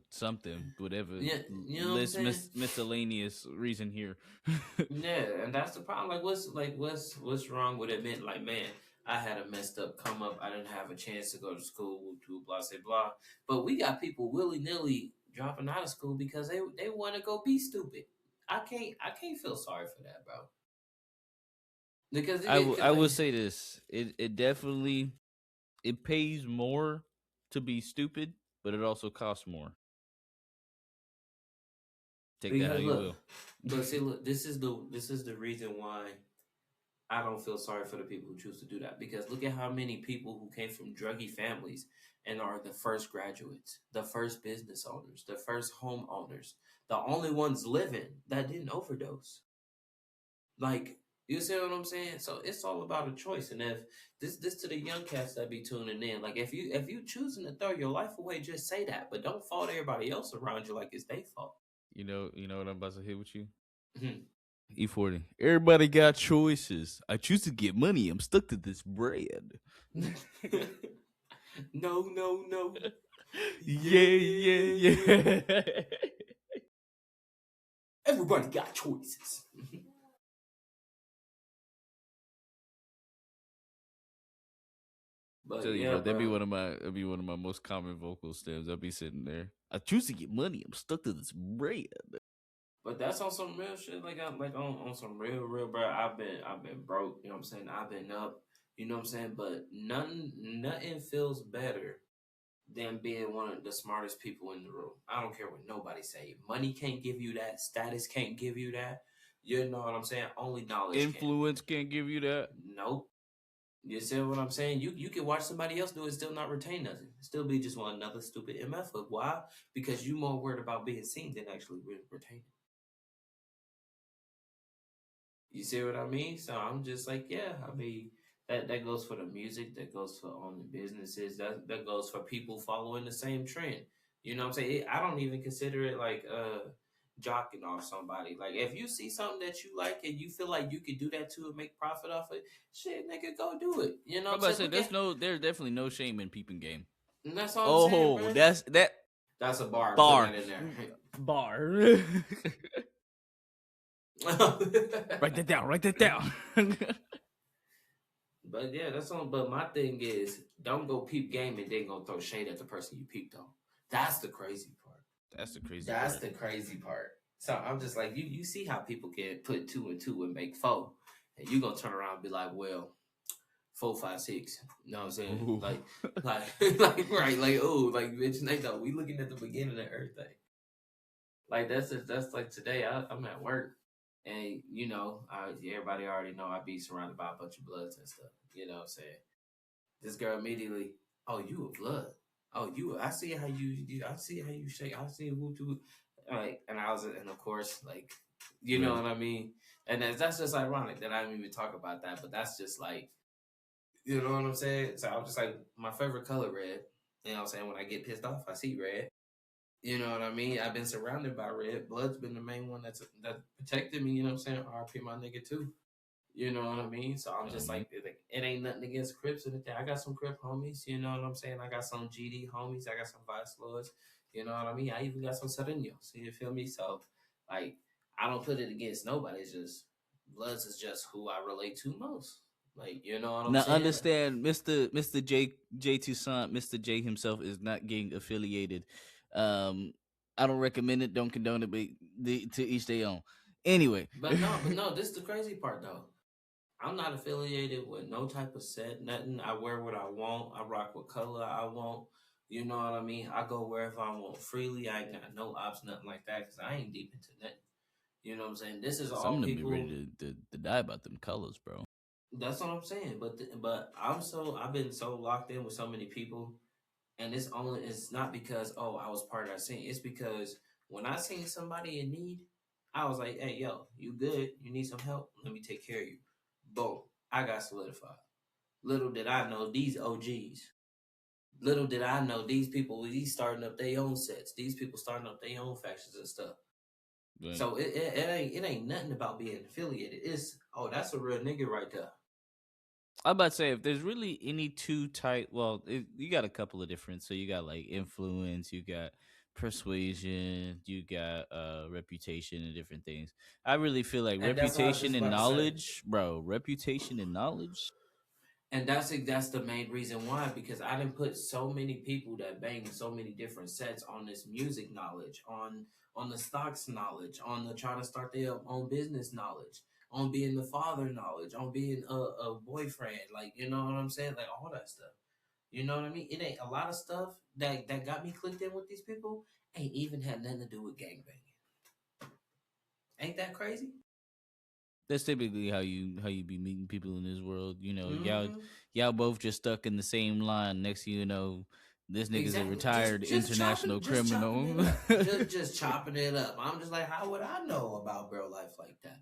[SPEAKER 1] something, whatever
[SPEAKER 2] yeah, you know what I'm
[SPEAKER 1] list
[SPEAKER 2] saying?
[SPEAKER 1] miscellaneous reason here.
[SPEAKER 2] Yeah, and that's the problem. What's wrong with admitting like, man, I had a messed up come up. I didn't have a chance to go to school, to blah say blah. But we got people willy nilly dropping out of school because they want to go be stupid. I can't feel sorry for that, bro. Because
[SPEAKER 1] I
[SPEAKER 2] cause
[SPEAKER 1] will
[SPEAKER 2] like
[SPEAKER 1] say this. It definitely it pays more to be stupid, but it also costs more. Take that how
[SPEAKER 2] because
[SPEAKER 1] you
[SPEAKER 2] look,
[SPEAKER 1] will.
[SPEAKER 2] but see look, this is the reason why I don't feel sorry for the people who choose to do that because look at how many people who came from druggy families and are the first graduates, the first business owners, the first homeowners, the only ones living that didn't overdose. Like, you see what I'm saying? So it's all about a choice. And if this to the young cats that be tuning in, like if you choosing to throw your life away, just say that, but don't fault everybody else around you like it's their fault.
[SPEAKER 1] You know what I'm about to hit with you.
[SPEAKER 2] Mhm.
[SPEAKER 1] E40. Everybody got choices. I choose to get money. I'm stuck to this bread.
[SPEAKER 2] No, no, no. Yeah,
[SPEAKER 1] Yeah,
[SPEAKER 2] yeah,
[SPEAKER 1] yeah,
[SPEAKER 2] yeah, yeah.
[SPEAKER 1] yeah.
[SPEAKER 2] Everybody got choices. But
[SPEAKER 1] Tell you,
[SPEAKER 2] yeah,
[SPEAKER 1] bro,
[SPEAKER 2] bro.
[SPEAKER 1] that'd be one of my most common vocal stems. I'll be sitting there. I choose to get money. I'm stuck to this bread.
[SPEAKER 2] But that's on some real shit. Like I'm like on some real, bro. I've been broke. You know what I'm saying? I've been up. You know what I'm saying? But nothing feels better than being one of the smartest people in the room. I don't care what nobody say. Money can't give you that. Status can't give you that. You know what I'm saying? Only knowledge can.
[SPEAKER 1] Influence can't give you that.
[SPEAKER 2] Nope. You see what I'm saying? You can watch somebody else do it, still not retain nothing. Still be just one another stupid MF. Why? Because you more worried about being seen than actually retaining. You see what I mean? So I'm just like, yeah, I mean that goes for the music, that goes for owning businesses, that goes for people following the same trend. You know what I'm saying? I don't even consider it like jocking off somebody. Like if you see something that you like and you feel like you could do that too and make profit off it, shit, nigga, go do it. You know what
[SPEAKER 1] I'm
[SPEAKER 2] I'm
[SPEAKER 1] about to
[SPEAKER 2] saying?
[SPEAKER 1] say
[SPEAKER 2] Look at,
[SPEAKER 1] there's definitely no shame in peeping game.
[SPEAKER 2] and that's all I'm saying,
[SPEAKER 1] Oh,
[SPEAKER 2] bro.
[SPEAKER 1] that's that
[SPEAKER 2] That's a bar. Put
[SPEAKER 1] bar,
[SPEAKER 2] that in there.
[SPEAKER 1] bar. Write that down. Write that down.
[SPEAKER 2] But yeah, that's on. But my thing is, don't go peep game and then go throw shade at the person you peeped on. That's the crazy part.
[SPEAKER 1] That's the crazy
[SPEAKER 2] That's
[SPEAKER 1] part.
[SPEAKER 2] the crazy part. So I'm just like, you see how people can put two and two and make four, and you gonna turn around and be like, well, 4, 5, 6. You know what I'm saying?
[SPEAKER 1] Ooh.
[SPEAKER 2] Like right, like oh, like bitch, they know we looking at the beginning of everything. Like that's like today. I'm at work, and everybody already know I be surrounded by a bunch of bloods and stuff. You know what I'm saying? This girl immediately, oh, you a blood. Oh, you. I see how I see how you shake. I see who do. Like, and I was, and of course, like, you know
[SPEAKER 1] Right.
[SPEAKER 2] what I mean. And that's just ironic that I didn't even talk about that. But that's just like, you know what I'm saying. So I was just like, my favorite color red. You know what I'm saying. When I get pissed off, I see red. You know what I mean? I've been surrounded by red. Blood's been the main one that protected me. You know what I'm saying? RP my nigga too. You know what I mean? So I'm just like, it ain't nothing against Crips or anything. I got some Crip homies, you know what I'm saying? I got some GD homies. I got some Vice Lords, you know what I mean? I even got some Serenos, you feel me? So, like, I don't put it against nobody. It's just, Bloods is just who I relate to most. Like, you know what I'm
[SPEAKER 1] Now
[SPEAKER 2] saying? Like,
[SPEAKER 1] understand, Mister J Toussaint, Mister J himself is not getting affiliated. Um, I don't recommend it. Don't condone it. But to each their own. Anyway,
[SPEAKER 2] but no, this is the crazy part though. I'm not affiliated with no type of set, nothing. I wear what I want. I rock what color I want. You know what I mean? I go wherever I want freely. I ain't got no ops, nothing like that, because I ain't deep into nothing. You know what I'm saying? This is
[SPEAKER 1] some
[SPEAKER 2] all
[SPEAKER 1] of them be
[SPEAKER 2] people.
[SPEAKER 1] ready to die about them colors, bro.
[SPEAKER 2] That's what I'm saying. But I've been so locked in with so many people, and it's not because I was part of that scene. It's because when I seen somebody in need, I was like, hey yo, you good? You need some help? Let me take care of you. Boom, I got solidified. Little did I know these OGs. Little did I know these people. These starting up their own sets. These people starting up their own factions and stuff.
[SPEAKER 1] Right.
[SPEAKER 2] So it ain't nothing about being affiliated. It's that's a real nigga right there.
[SPEAKER 1] I'm about to say if there's really any two type, well, you got a couple of different. So you got like influence, you got persuasion, you got reputation and different things. I really feel like
[SPEAKER 2] And that's what I was
[SPEAKER 1] reputation
[SPEAKER 2] just
[SPEAKER 1] and
[SPEAKER 2] about to say.
[SPEAKER 1] knowledge, bro. Reputation and knowledge.
[SPEAKER 2] And that's the main reason why, because I didn't put so many people that bang so many different sets on this music knowledge, on the stocks knowledge, on the trying to start their own business knowledge, on being the father knowledge, on being a boyfriend, like you know what I'm saying, like all that stuff. You know what I mean? It ain't a lot of stuff that got me clicked in with these people ain't even had nothing to do with gangbanging. Ain't that crazy?
[SPEAKER 1] That's typically how you be meeting people in this world. You know,
[SPEAKER 2] Mm-hmm.
[SPEAKER 1] y'all both just stuck in the same line. Next thing you know, this nigga's a
[SPEAKER 2] Exactly.
[SPEAKER 1] retired international
[SPEAKER 2] Just chopping it
[SPEAKER 1] criminal.
[SPEAKER 2] up. Just chopping it up. I'm just like, how would I know about bro life like that?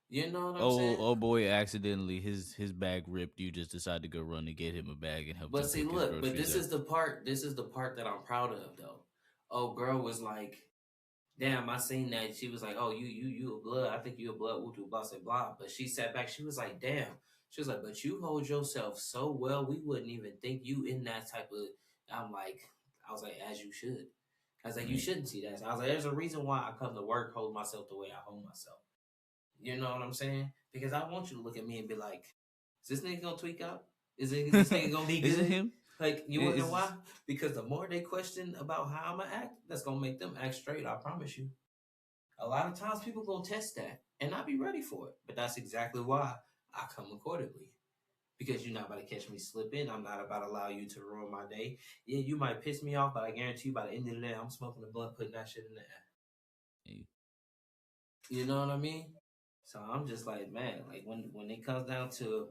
[SPEAKER 2] You know what I'm saying?
[SPEAKER 1] Oh boy, accidentally his bag ripped. You just decide to go run and get him a bag and help
[SPEAKER 2] But
[SPEAKER 1] him
[SPEAKER 2] see,
[SPEAKER 1] pick his
[SPEAKER 2] look, but
[SPEAKER 1] groceries
[SPEAKER 2] this
[SPEAKER 1] up.
[SPEAKER 2] is the part. This is the part that I'm proud of, though. Oh, girl was like, damn, I seen that. She was like, oh, you a blood. I think you a blood. Woo blah say blah. But she sat back. She was like, damn. She was like, but you hold yourself so well. We wouldn't even think you in that type of. I'm like, I was like, as you should. I was like, you
[SPEAKER 1] Right.
[SPEAKER 2] shouldn't see that. So I was like, there's a reason why I come to work, hold myself the way I hold myself. You know what I'm saying? Because I want you to look at me and be like, is this nigga gonna tweak out? This nigga gonna be
[SPEAKER 1] Is it
[SPEAKER 2] good?
[SPEAKER 1] him?
[SPEAKER 2] Like, you wanna know
[SPEAKER 1] Is
[SPEAKER 2] why? Because the more they question about how I'm gonna act, that's gonna make them act straight. I promise you. A lot of times people gonna test that and I be ready for it. But that's exactly why I come accordingly. Because you're not about to catch me slipping. I'm not about to allow you to ruin my day. Yeah, you might piss me off, but I guarantee you by the end of the day, I'm smoking the blunt, putting that shit in the air.
[SPEAKER 1] he?
[SPEAKER 2] You know what I mean? So I'm just like, man, like when it comes down to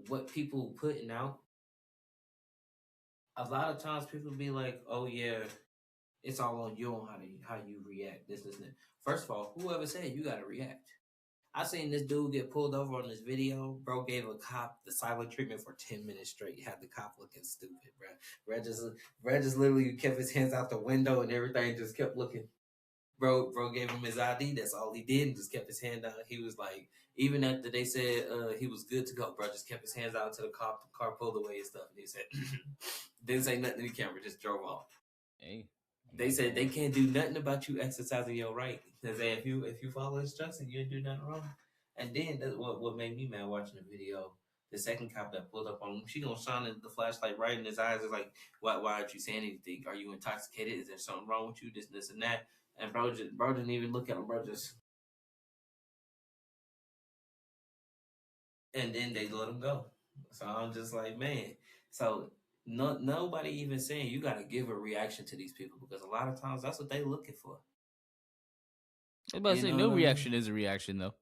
[SPEAKER 2] what people putting out, a lot of times people be like, "Oh yeah, it's all on you on how you react." This and that. First of all, whoever said you gotta react? I seen this dude get pulled over on this video. Bro gave a cop the silent treatment for 10 minutes straight. Had the cop looking stupid, bro. Bro just literally kept his hands out the window and everything. Just kept looking. Bro gave him his ID. That's all he did. And just kept his hand out. He was like, even after they said he was good to go, bro, just kept his hands out to the cop. The car pulled away and stuff. And he said, didn't say nothing to the camera. Just drove off.
[SPEAKER 1] Hey, I'm
[SPEAKER 2] They
[SPEAKER 1] not
[SPEAKER 2] said they
[SPEAKER 1] going.
[SPEAKER 2] can't do nothing about you exercising your right. They say if you follow instructions, you didn't do nothing wrong. And then that's what made me mad watching the video. The second cop that pulled up on him, she gonna shine the flashlight right in his eyes. It's like, why aren't you saying anything? Are you intoxicated? Is there something wrong with you? This and that. And bro didn't even look at him. Bro just, and then they let him go. So I'm just like, man. So nobody even saying you got to give a reaction to these people because a lot of times that's what they looking for.
[SPEAKER 1] I was about to
[SPEAKER 2] You
[SPEAKER 1] say
[SPEAKER 2] know
[SPEAKER 1] no
[SPEAKER 2] what I mean?
[SPEAKER 1] reaction is a reaction though.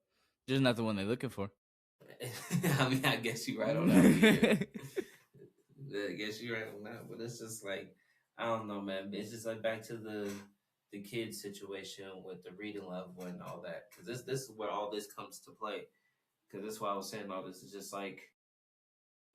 [SPEAKER 1] Just not the one they're looking for.
[SPEAKER 2] I mean, I guess you're right on that one. Yeah. I guess you're right on that. But it's just like, I don't know, man. It's just like back to the kid situation with the reading level and all that. Because this is where all this comes to play. Because that's why I was saying all this. Is just like,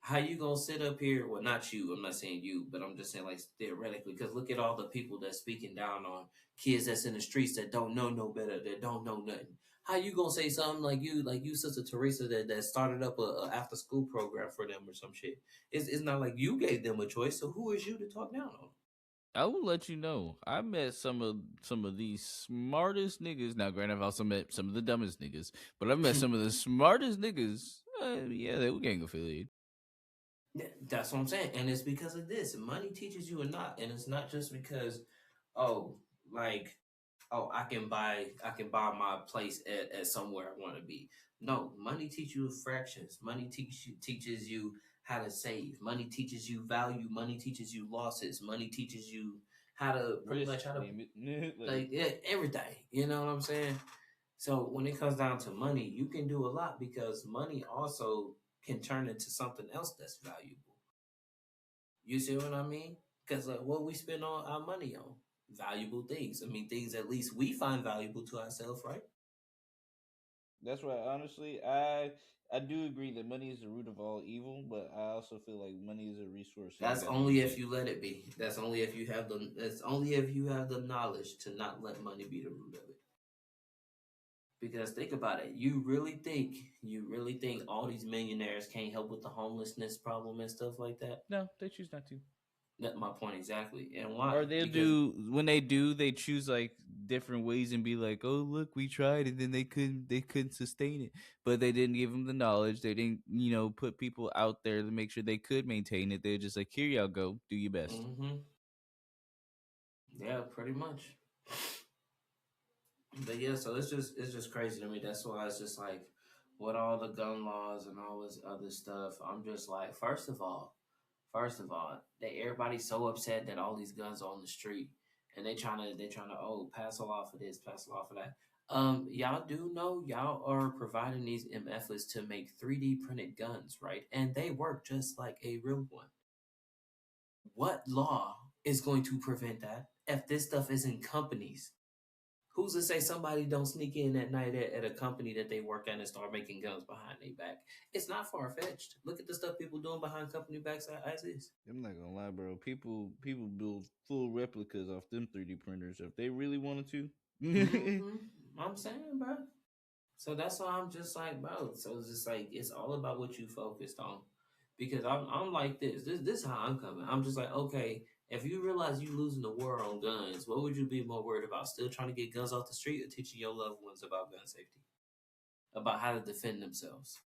[SPEAKER 2] how you gonna sit up here? Well, not you. I'm not saying you, but I'm just saying like theoretically. Because look at all the people that's speaking down on kids that's in the streets that don't know no better, that don't know nothing. How you gonna say something like you, Sister Teresa, that started up a after school program for them or some shit? It's not like you gave them a choice. So who is you to talk down on?
[SPEAKER 1] I will let you know. I met some of the smartest niggas. Now, granted, I've also met some of the dumbest niggas, but I've met some of the smartest niggas. Yeah, they were gang affiliated.
[SPEAKER 2] Yeah, that's what I'm saying, and it's because of this. Money teaches you a lot, and it's not just because, oh, like, oh, I can buy my place at somewhere I want to be. No, money teaches you fractions. Money teaches you how to save. Money teaches you value. Money teaches you losses. Money teaches you how to pretty
[SPEAKER 1] Risk,
[SPEAKER 2] much how to
[SPEAKER 1] name it. Like,
[SPEAKER 2] like everything. You know what I'm saying? So when it comes down to money, you can do a lot because money also can turn into something else that's valuable. You see what I mean? Because like what we spend all our money on, valuable things. I mean, things at least we find valuable to ourselves, right?
[SPEAKER 1] that's right. Honestly, I do agree that money is the root of all evil, but I also feel like money is a resource that you
[SPEAKER 2] That's
[SPEAKER 1] got to
[SPEAKER 2] only if
[SPEAKER 1] maintain.
[SPEAKER 2] you let it be. That's only if you have the. That's only if you have the knowledge to not let money be the root of it. Because think about it, you really think all these millionaires can't help with the homelessness problem and stuff like that?
[SPEAKER 1] No, they choose not to.
[SPEAKER 2] That's my point exactly. And why?
[SPEAKER 1] Or they'll
[SPEAKER 2] Because
[SPEAKER 1] do when they do, they choose like different ways and be like, "Oh, look, we tried," and then they couldn't sustain it. But they didn't give them the knowledge. They didn't, put people out there to make sure they could maintain it. They're just like, "Here y'all go, do your best."
[SPEAKER 2] yeah, pretty much. But yeah, so it's just crazy to me. That's why it's just like with all the gun laws and all this other stuff. I'm just like, first of all, that everybody's so upset that all these guns are on the street, and they trying to pass a law for this, pass a law for that. Y'all do know y'all are providing these MFs to make 3D printed guns, right? And they work just like a real one. What law is going to prevent that if this stuff is in companies? Who's to say somebody don't sneak in at night at a company that they work at and start making guns behind their back? It's not far fetched. Look at the stuff people doing behind company backs as is.
[SPEAKER 1] I'm not gonna lie, bro. People build full replicas off them 3D printers if they really wanted to.
[SPEAKER 2] I'm saying, bro. So that's why I'm just like, bro. So it's just like it's all about what you focused on. Because I'm like this. This is how I'm coming. I'm just like, okay, if you realize you losing the war on guns, what would you be more worried about? Still trying to get guns off the street or teaching your loved ones about gun safety? About how to defend themselves?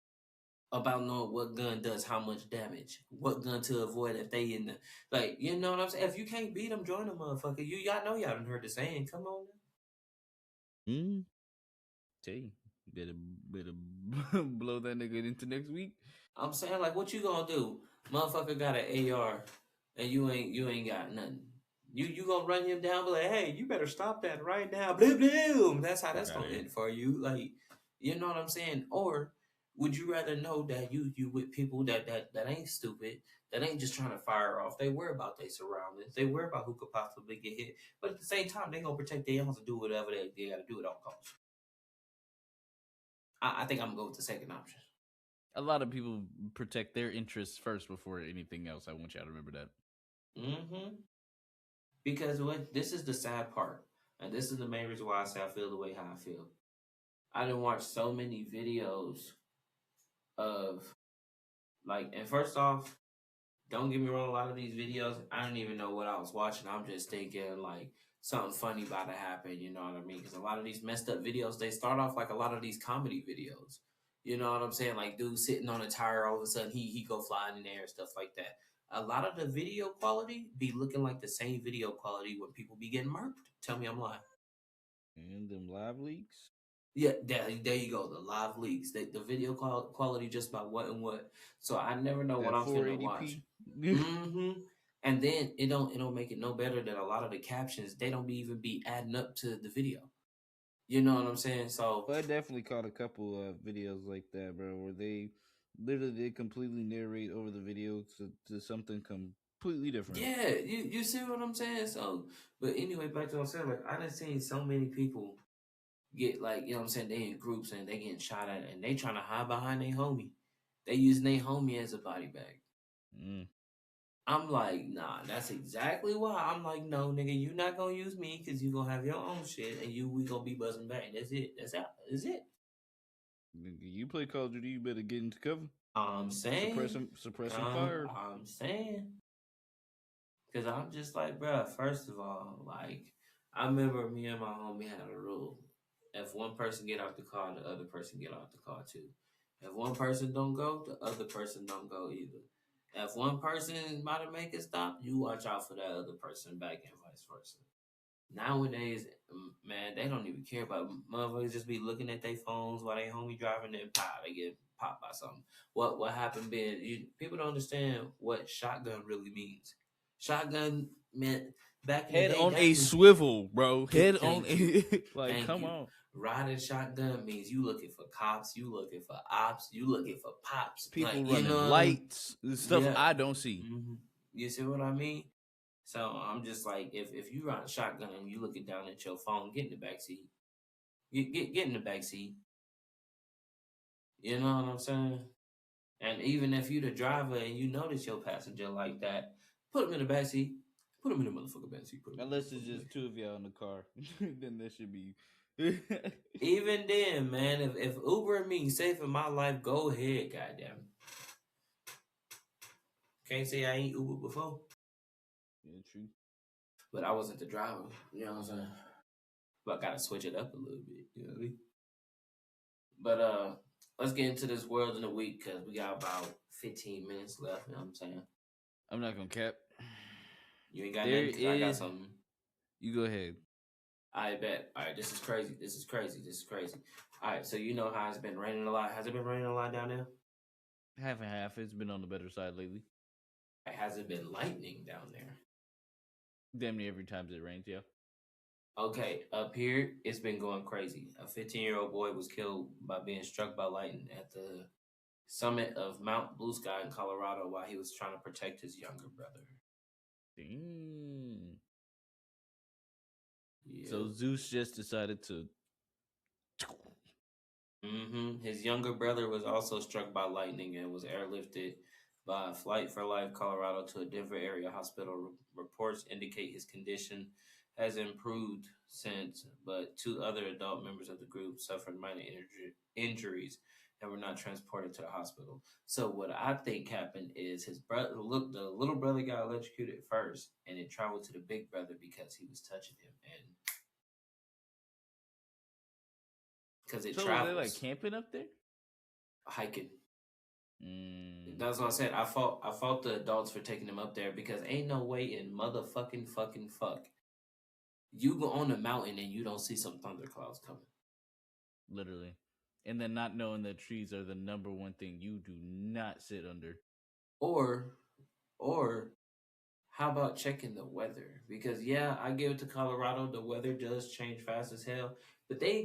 [SPEAKER 2] About knowing what gun does how much damage, what gun to avoid if they in the like, you know what I'm saying? If you can't beat them, join them, motherfucker. Y'all know y'all done heard the saying. Come on, now.
[SPEAKER 1] mm, Tell you, better blow that nigga into next week.
[SPEAKER 2] I'm saying like, what you gonna do? Motherfucker got an AR, and you ain't got nothing. You gonna run him down, be like, hey, you better stop that right now. Blah blah. That's how
[SPEAKER 1] Fuck
[SPEAKER 2] that's
[SPEAKER 1] out of
[SPEAKER 2] gonna
[SPEAKER 1] here.
[SPEAKER 2] end for you. Like, you know what I'm saying? Or Would you rather know that you with people that ain't stupid, that ain't just trying to fire off? They worry about their surroundings. They worry about who could possibly get hit. But at the same time, they gonna protect their house and do whatever they gotta do at all costs. I think I'm gonna go with the second option.
[SPEAKER 1] A lot of people protect their interests first before anything else. I want y'all to remember that.
[SPEAKER 2] Mm-hmm. Because what this is the sad part, and this is the main reason why I say I feel the way how I feel. I didn't watch so many videos of like, and first off, don't get me wrong, a lot of these videos, I don't even know what I was watching. I'm just thinking like something funny about to happen, you know what I mean? Because a lot of these messed up videos, they start off like a lot of these comedy videos. You know what I'm saying? Like dude sitting on a tire, all of a sudden he go flying in the air and stuff like that. A lot of the video quality be looking like the same video quality when people be getting murked. Tell me I'm lying.
[SPEAKER 1] And them live leaks.
[SPEAKER 2] Yeah, there you go. The live leaks, the video quality just by what and what. So I never know what
[SPEAKER 1] That
[SPEAKER 2] I'm finna watch.
[SPEAKER 1] 480p.
[SPEAKER 2] Mm-hmm. And then it don't make it no better that a lot of the captions they don't even be adding up to the video. You know what I'm saying? So
[SPEAKER 1] Well, I definitely caught a couple of videos like that, bro, where they literally did completely narrate over the video to something completely different.
[SPEAKER 2] yeah, you see what I'm saying? So but anyway, back to what I'm saying, like I done seen so many people get like, you know what I'm saying, they in groups and they getting shot at and they trying to hide behind their homie. They using their homie as a body bag.
[SPEAKER 1] Mm.
[SPEAKER 2] I'm like, nah, that's exactly why. I'm like, no, nigga, you not gonna use me because you gonna have your own shit and we gonna be buzzing back. That's it. That's it.
[SPEAKER 1] You play Call of Duty, you better get into cover.
[SPEAKER 2] I'm saying,
[SPEAKER 1] Suppress some fire.
[SPEAKER 2] I'm saying, because I'm just like, bruh, first of all, like, I remember me and my homie had a rule. If one person get out the car, the other person get out the car too. If one person don't go, the other person don't go either. If one person is about to make a stop, you watch out for that other person back and vice versa. Nowadays, man, they don't even care about motherfuckers. Just be looking at their phones while they homie driving and pop, they get popped by something. What happened? Being people don't understand what shotgun really means. Shotgun meant back in the
[SPEAKER 1] Head
[SPEAKER 2] day.
[SPEAKER 1] on
[SPEAKER 2] That
[SPEAKER 1] a
[SPEAKER 2] means
[SPEAKER 1] swivel, bro. Head on
[SPEAKER 2] thank you,
[SPEAKER 1] a like,
[SPEAKER 2] thank
[SPEAKER 1] come
[SPEAKER 2] you.
[SPEAKER 1] on.
[SPEAKER 2] Riding shotgun means you looking for cops, you looking for ops, you looking for pops.
[SPEAKER 1] People
[SPEAKER 2] Like you
[SPEAKER 1] running
[SPEAKER 2] know,
[SPEAKER 1] lights, the stuff
[SPEAKER 2] yeah.
[SPEAKER 1] I don't see.
[SPEAKER 2] You see what I mean? So I'm just like, if you ride a shotgun and you looking down at your phone, get in the back seat. Get in the back seat. You know what I'm saying? And even if you the driver and you notice your passenger like that, put him in the back seat. Put him in the motherfucking back seat. Put him in the
[SPEAKER 1] Unless it's
[SPEAKER 2] motherfucking back
[SPEAKER 1] just
[SPEAKER 2] seat.
[SPEAKER 1] two of y'all in the car, then that should be.
[SPEAKER 2] Even then, man, if Uber means saving my life, go ahead, goddamn. Can't say I ain't Uber before,
[SPEAKER 1] Yeah, true.
[SPEAKER 2] but I wasn't the driver. You know what I'm saying? But I gotta switch it up a little bit. You know what I mean? But let's get into this world in a week because we got about 15 minutes left. You know what I'm saying?
[SPEAKER 1] I'm not gonna cap.
[SPEAKER 2] You ain't got
[SPEAKER 1] There
[SPEAKER 2] nothing because I got
[SPEAKER 1] is.
[SPEAKER 2] something.
[SPEAKER 1] You go ahead.
[SPEAKER 2] I bet. All right, this is crazy. This is crazy. This is crazy. All right, so you know how it's been raining a lot. Has it been raining a lot down there?
[SPEAKER 1] Half and half. It's been on the better side lately.
[SPEAKER 2] Has it been lightning down there?
[SPEAKER 1] Damn near every time it rains, yeah.
[SPEAKER 2] Okay, up here it's been going crazy. A 15-year-old boy was killed by being struck by lightning at the summit of Mount Blue Sky in Colorado while he was trying to protect his younger brother.
[SPEAKER 1] Damn.
[SPEAKER 2] Yeah.
[SPEAKER 1] So Zeus just decided to.
[SPEAKER 2] His younger brother was also struck by lightning and was airlifted by Flight for Life Colorado to a Denver area hospital. Reports indicate his condition has improved since, but two other adult members of the group suffered minor injuries and were not transported to the hospital. So what I think happened is his brother, look, the little brother got electrocuted first, and it traveled to the big brother because he was touching him, and because it
[SPEAKER 1] So was they like
[SPEAKER 2] travels
[SPEAKER 1] camping up there?
[SPEAKER 2] hiking.
[SPEAKER 1] Mm.
[SPEAKER 2] That's what I said. I fought the adults for taking them up there because ain't no way in motherfucking fucking fuck you go on the mountain and you don't see some thunderclouds coming.
[SPEAKER 1] Literally. And then not knowing that trees are the number one thing you do not sit under.
[SPEAKER 2] Or or how about checking the weather? Because yeah, I give it to Colorado, the weather does change fast as hell, but they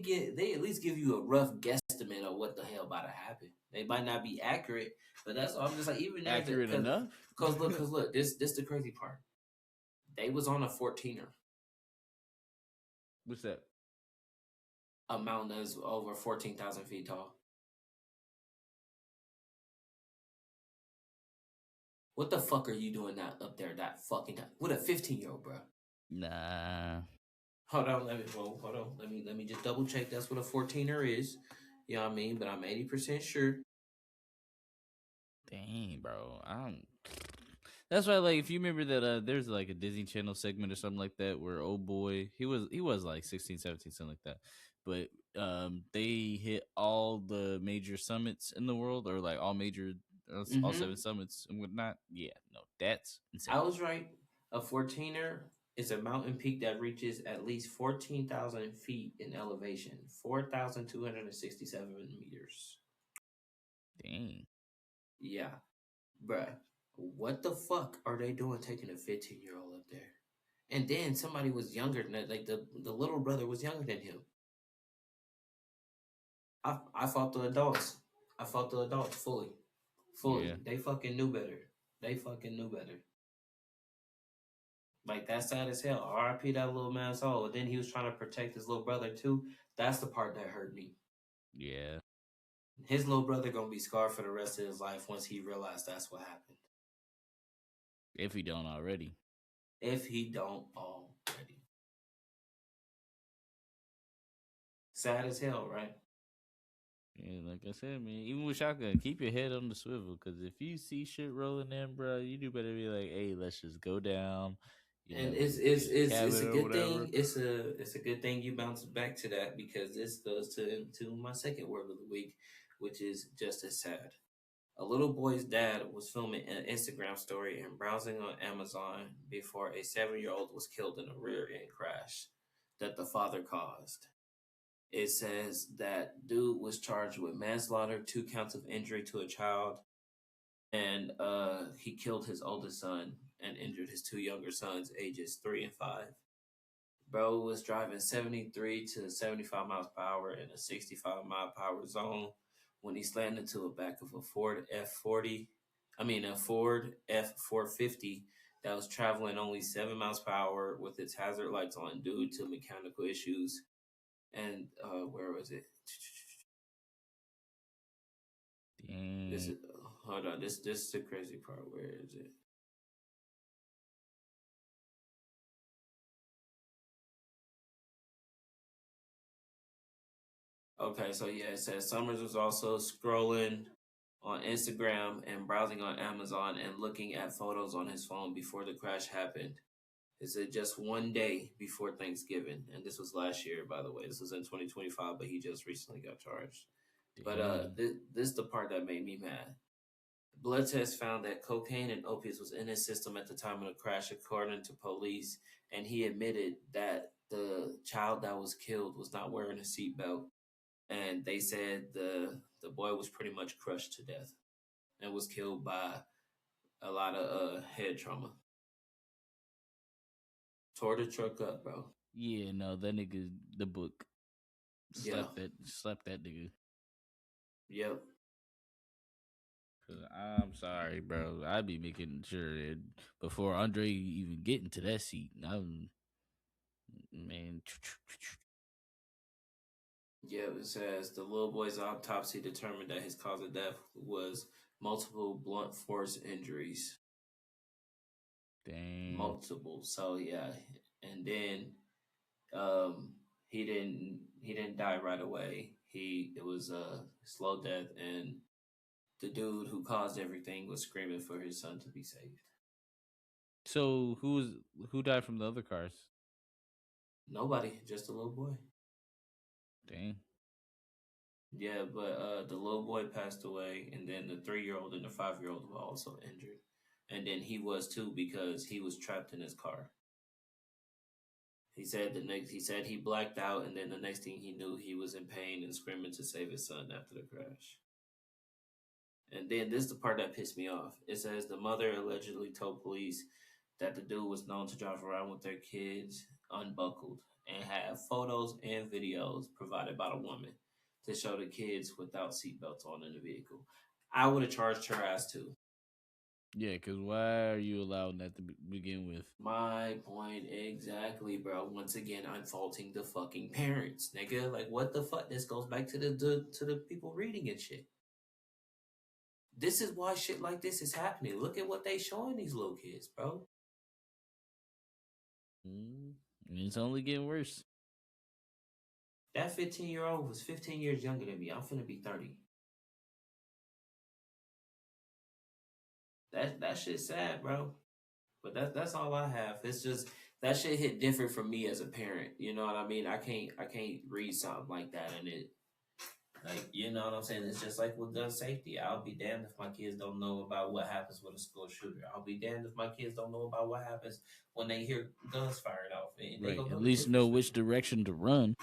[SPEAKER 2] at least give you a rough guesstimate estimate of what the hell about to happen. They might not be accurate, but that's all. I'm just like even there,
[SPEAKER 1] Accurate enough.
[SPEAKER 2] cause look, this the crazy part. They was on a 14er,
[SPEAKER 1] What's that?
[SPEAKER 2] a mountain that's over 14,000 feet tall. What the fuck are you doing that up there that fucking time with a 15-year-old, bro?
[SPEAKER 1] Nah.
[SPEAKER 2] Hold on, hold on. Let me just double check. That's what a 14er is. You know what I mean? But I'm 80% sure.
[SPEAKER 1] Dang, bro. I don't. That's why, like, if you remember that, there's like a Disney Channel segment or something like that where old boy, he was like 16, 17, something like that, but they hit all the major summits in the world, or like all
[SPEAKER 2] Mm-hmm.
[SPEAKER 1] 7 summits and whatnot. Yeah, no, that's insane.
[SPEAKER 2] I was right. A 14er is a mountain peak that reaches at least 14,000 feet in elevation, 4,267 meters.
[SPEAKER 1] Dang.
[SPEAKER 2] Yeah, bruh. What the fuck are they doing taking a 15-year-old up there? And then somebody was younger than that. Like the little brother was younger than him. I fought the adults. I fought the adults fully. Fully.
[SPEAKER 1] Yeah,
[SPEAKER 2] They fucking knew better. They fucking knew better. Like that's sad as hell. R.I.P. that little man's soul. And then he was trying to protect his little brother too. That's the part that hurt me.
[SPEAKER 1] yeah.
[SPEAKER 2] His little brother gonna be scarred for the rest of his life once he realized that's what happened.
[SPEAKER 1] If he don't already.
[SPEAKER 2] If he don't already. Sad as hell, right?
[SPEAKER 1] Yeah, like I said, man, even with shotgun, keep your head on the swivel. Because if you see shit rolling in, bro, you do better be like, hey, let's just go down.
[SPEAKER 2] And
[SPEAKER 1] Get a
[SPEAKER 2] it's a
[SPEAKER 1] cabin or
[SPEAKER 2] good
[SPEAKER 1] whatever.
[SPEAKER 2] thing. It's a good thing you bounced back to that because this goes to my second word of the week, which is just as sad. A little boy's dad was filming an Instagram story and browsing on Amazon before a 7-year-old was killed in a rear end crash that the father caused. It says that dude was charged with manslaughter, 2 counts of injury to a child, and he killed his oldest son and injured his 2 younger sons, ages 3 and 5. Bro was driving 73 to 75 miles per hour in a 65-mile-per-hour zone when he slammed into the back of a Ford F40. A Ford F450 that was traveling only 7 miles per hour with its hazard lights on due to mechanical issues. And where was it? This
[SPEAKER 1] Dang.
[SPEAKER 2] is hold on. This is the crazy part. Where is it? Okay, so yeah, it says Summers was also scrolling on Instagram and browsing on Amazon and looking at photos on his phone before the crash happened. It said just one day before Thanksgiving, and this was last year, by the way. This was in 2025, but he just recently got charged. But
[SPEAKER 1] Dang.
[SPEAKER 2] this is the part that made me mad. Blood tests found that cocaine and opiates was in his system at the time of the crash, according to police, and he admitted that the child that was killed was not wearing a seatbelt, and they said the boy was pretty much crushed to death and was killed by a lot of head trauma. Tore the truck up, bro.
[SPEAKER 1] Yeah, no, that nigga, the book.
[SPEAKER 2] Yeah.
[SPEAKER 1] Slap that nigga.
[SPEAKER 2] Yep.
[SPEAKER 1] Cause I'm sorry, bro. I'd be making sure that before Andre even get into that seat, man.
[SPEAKER 2] Yeah, it says the little boy's autopsy determined that his cause of death was multiple blunt force injuries.
[SPEAKER 1] Dang.
[SPEAKER 2] Multiple. So yeah. And then um he didn't die right away. It was a slow death, and the dude who caused everything was screaming for his son to be saved.
[SPEAKER 1] So who died from the other cars?
[SPEAKER 2] Nobody, just a little boy.
[SPEAKER 1] Dang.
[SPEAKER 2] Yeah, but the little boy passed away, and then the 3-year-old and the 5-year-old were also injured, and then he was too because he was trapped in his car. He said he blacked out, and then the next thing he knew, he was in pain and screaming to save his son after the crash. And then this is the part that pissed me off. It says the mother allegedly told police that the dude was known to drive around with their kids unbuckled and have photos and videos provided by the woman. to show the kids without seatbelts on in the vehicle. I would have charged her ass too.
[SPEAKER 1] Yeah, because why are you allowing that to begin with?
[SPEAKER 2] My point exactly, bro. Once again, I'm faulting the fucking parents, nigga. Like, what the fuck? This goes back to the people reading and shit. This is why shit like this is happening. Look at what they showing these little kids, bro.
[SPEAKER 1] Mm, it's only getting worse.
[SPEAKER 2] That 15-year-old was 15 years younger than me. I'm finna be 30. That shit's sad, bro. But that's all I have. It's just that shit hit different for me as a parent. You know what I mean? I can't read something like that and it like you know what I'm saying. It's just like with gun safety. I'll be damned if my kids don't know about what happens with a school shooter. I'll be damned if my kids don't know about what happens when they hear guns fired off. And they
[SPEAKER 1] Right.
[SPEAKER 2] gonna
[SPEAKER 1] At
[SPEAKER 2] know the
[SPEAKER 1] least
[SPEAKER 2] difference
[SPEAKER 1] know which
[SPEAKER 2] between.
[SPEAKER 1] direction to run.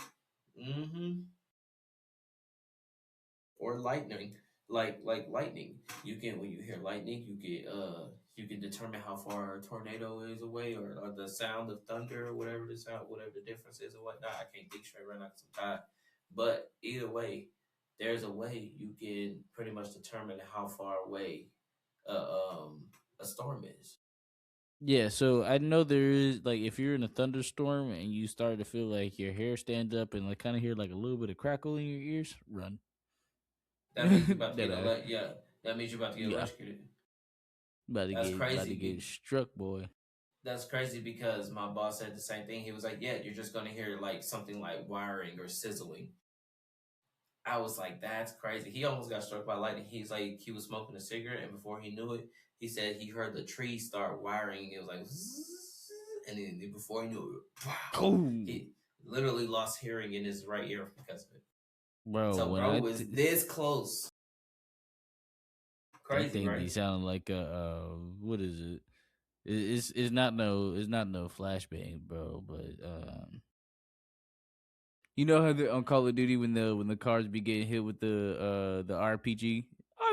[SPEAKER 2] Mm-hmm. Or lightning, like lightning. You can when you hear lightning, you can determine how far a tornado is away, or the sound of thunder, or whatever the sound, whatever the difference is, or whatnot. I can't think straight right now because I'm tired. But either way, there's a way you can pretty much determine how far away uh, um, a storm is.
[SPEAKER 1] Yeah, so I know there is like if you're in a thunderstorm and you start to feel like your hair stands up and like kind of hear like a little bit of crackle in your ears, run.
[SPEAKER 2] That means you're about to
[SPEAKER 1] That
[SPEAKER 2] get yeah. That means you're about to get
[SPEAKER 1] yeah,
[SPEAKER 2] electrocuted. That's
[SPEAKER 1] about to
[SPEAKER 2] crazy.
[SPEAKER 1] get struck, boy.
[SPEAKER 2] That's crazy because my boss said the same thing. He was like, "Yeah, you're just gonna hear like something like wiring or sizzling." I was like, "That's crazy." He almost got struck by lightning. He's like, he was smoking a cigarette, and before he knew it, he said he heard the tree start wiring. It was like, "Zzz," and then before he knew it, wow,
[SPEAKER 1] Boom,
[SPEAKER 2] he literally lost hearing in his right ear because of it.
[SPEAKER 1] bro.
[SPEAKER 2] So,
[SPEAKER 1] When
[SPEAKER 2] bro was this close.
[SPEAKER 1] that
[SPEAKER 2] Crazy,
[SPEAKER 1] thing be
[SPEAKER 2] right?
[SPEAKER 1] sounding like a what is it? It's not no flashbang, bro. But you know how on Call of Duty when the cars be getting hit with the RPG,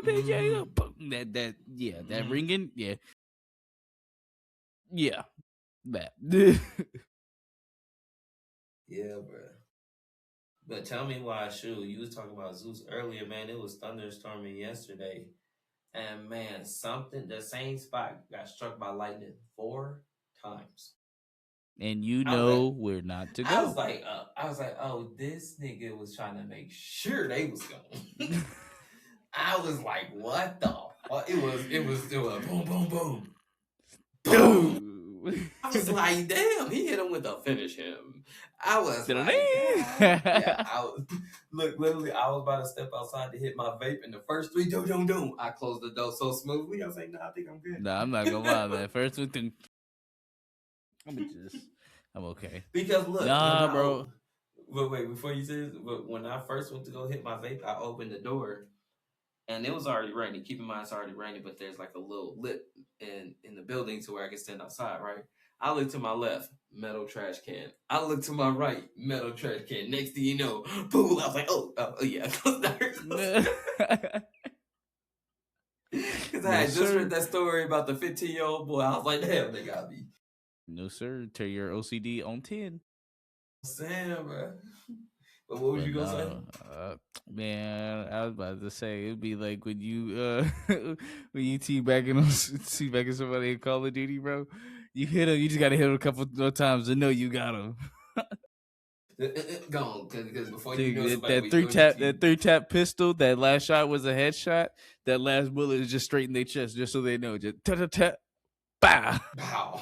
[SPEAKER 2] Mm-hmm.
[SPEAKER 1] boom, that yeah, that
[SPEAKER 2] Mm-hmm.
[SPEAKER 1] ringing, yeah, that.
[SPEAKER 2] Yeah, bro. But tell me why, shoot, you was talking about Zeus earlier, man. It was thunderstorming yesterday. And man, something the same spot got struck by lightning 4 times.
[SPEAKER 1] And you
[SPEAKER 2] I was like,
[SPEAKER 1] know where not to go.
[SPEAKER 2] oh, this nigga was trying to make sure they was going. I was like, what the fuck? It was boom, boom, boom, boom.
[SPEAKER 1] Dude.
[SPEAKER 2] I was like, damn, he hit him with a finish him. I was like, God, yeah.
[SPEAKER 1] Da-da-ding.
[SPEAKER 2] I was look literally. I was about to step outside to hit my vape, and the first three doom doom doom. I closed the door so smoothly. I was like, nah, I think I'm
[SPEAKER 1] Nah, I'm not gonna lie, man. First one thing, I'm okay.
[SPEAKER 2] because look, when
[SPEAKER 1] Nah,
[SPEAKER 2] I
[SPEAKER 1] bro.
[SPEAKER 2] wait before you say this, but when I first went to go hit my vape, I opened the door and it was already raining. Keep in mind, it's already raining, but there's like a little lip in the building to where I can stand outside, right? I look to my left, metal trash can. I look to my right, metal trash can. Next thing you know, boom! I was like, oh yeah, because I
[SPEAKER 1] No,
[SPEAKER 2] had just read
[SPEAKER 1] sir.
[SPEAKER 2] that story about the 15-year-old boy. I was like, damn, they got me.
[SPEAKER 1] No, sir. Tear your OCD on 10.
[SPEAKER 2] Sam, bro. But what was
[SPEAKER 1] But
[SPEAKER 2] you gonna say?
[SPEAKER 1] no, man, I was about to say it'd be like when you when you teabagging somebody in Call of Duty, bro. You hit him, you just gotta hit him a couple more times to know you got him.
[SPEAKER 2] Gone, because before you know,
[SPEAKER 1] Dude,
[SPEAKER 2] somebody will be doing it to you.
[SPEAKER 1] that 3 tap pistol, that last shot was a headshot. That last bullet is just straight in their chest, just so they know. Just tap tap tap, bah.
[SPEAKER 2] Wow.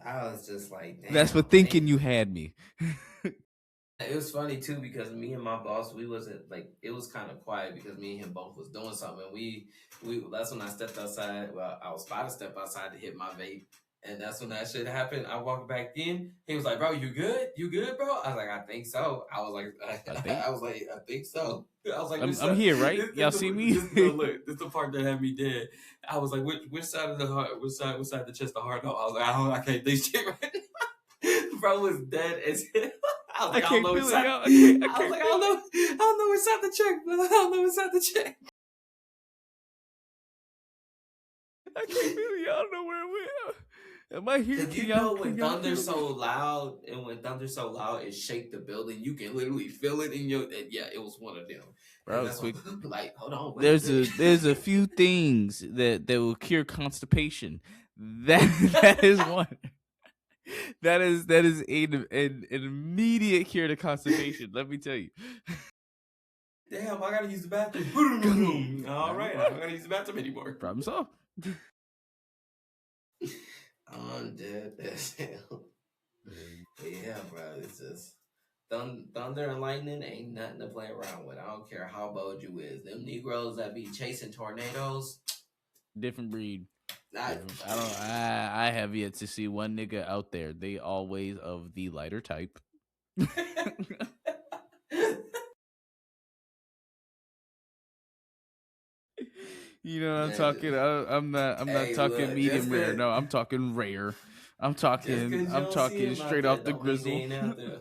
[SPEAKER 2] I was just like,
[SPEAKER 1] That's for
[SPEAKER 2] damn, man.
[SPEAKER 1] thinking you had me.
[SPEAKER 2] It was funny too because me and my boss, we wasn't like it was kind of quiet because me and him both was doing something. And we that's when I stepped outside. Well, I was about to step outside to hit my vape, and that's when that shit happened. I walked back in. He was like, "Bro, you good? You good, bro?" I was like, "I think so." I was like,
[SPEAKER 1] I think
[SPEAKER 2] I think so." I was like, "Which
[SPEAKER 1] I'm
[SPEAKER 2] side?"
[SPEAKER 1] here, right? Y'all see me?
[SPEAKER 2] No, look, this the part that had me dead. I was like, "Which side of the heart? Which side of the chest the heart?" No, I was like, I can't think shit right now. Bro was dead as hell. I was
[SPEAKER 1] I
[SPEAKER 2] like, I don't
[SPEAKER 1] can't
[SPEAKER 2] know which
[SPEAKER 1] feel it,
[SPEAKER 2] side.
[SPEAKER 1] y'all. I
[SPEAKER 2] I was
[SPEAKER 1] can't
[SPEAKER 2] like,
[SPEAKER 1] feel it.
[SPEAKER 2] I don't know which side to check, but I don't know which side to check.
[SPEAKER 1] I can't feel it. Y'all. I don't know where it went. Am I here?
[SPEAKER 2] Cause
[SPEAKER 1] Can
[SPEAKER 2] you
[SPEAKER 1] y'all
[SPEAKER 2] know
[SPEAKER 1] can
[SPEAKER 2] when
[SPEAKER 1] y'all
[SPEAKER 2] thunder's
[SPEAKER 1] feel me?
[SPEAKER 2] so loud, and when thunder's so loud, it shake the building. You can literally feel it in your. Yeah, it was one of them, and
[SPEAKER 1] Bro,
[SPEAKER 2] that's what
[SPEAKER 1] quick.
[SPEAKER 2] like. Hold on, what is
[SPEAKER 1] There's a
[SPEAKER 2] it?
[SPEAKER 1] few things that will cure constipation. That is one. That is an immediate cure to constipation. Let me tell you.
[SPEAKER 2] Damn, I gotta use the
[SPEAKER 1] Go.
[SPEAKER 2] bathroom. All
[SPEAKER 1] Never
[SPEAKER 2] right, I
[SPEAKER 1] mind.
[SPEAKER 2] don't gotta use the bathroom anymore.
[SPEAKER 1] Problem solved.
[SPEAKER 2] I'm dead as hell. Yeah, bro, it's just thunder and lightning ain't nothing to play around with. I don't care how bold you is. Them Negroes that be chasing tornadoes,
[SPEAKER 1] Different breed.
[SPEAKER 2] I,
[SPEAKER 1] Different. I don't. I have yet to see one nigga out there. They always of the lighter type. You know what I'm
[SPEAKER 2] man.
[SPEAKER 1] talking. I'm not. I'm not
[SPEAKER 2] Hey,
[SPEAKER 1] talking
[SPEAKER 2] look,
[SPEAKER 1] medium rare. No, I'm talking rare. I'm
[SPEAKER 2] just
[SPEAKER 1] talking.
[SPEAKER 2] cause you
[SPEAKER 1] I'm
[SPEAKER 2] don't see
[SPEAKER 1] talking
[SPEAKER 2] them out
[SPEAKER 1] straight
[SPEAKER 2] there,
[SPEAKER 1] off the
[SPEAKER 2] don't mean they
[SPEAKER 1] grizzle.
[SPEAKER 2] ain't out there.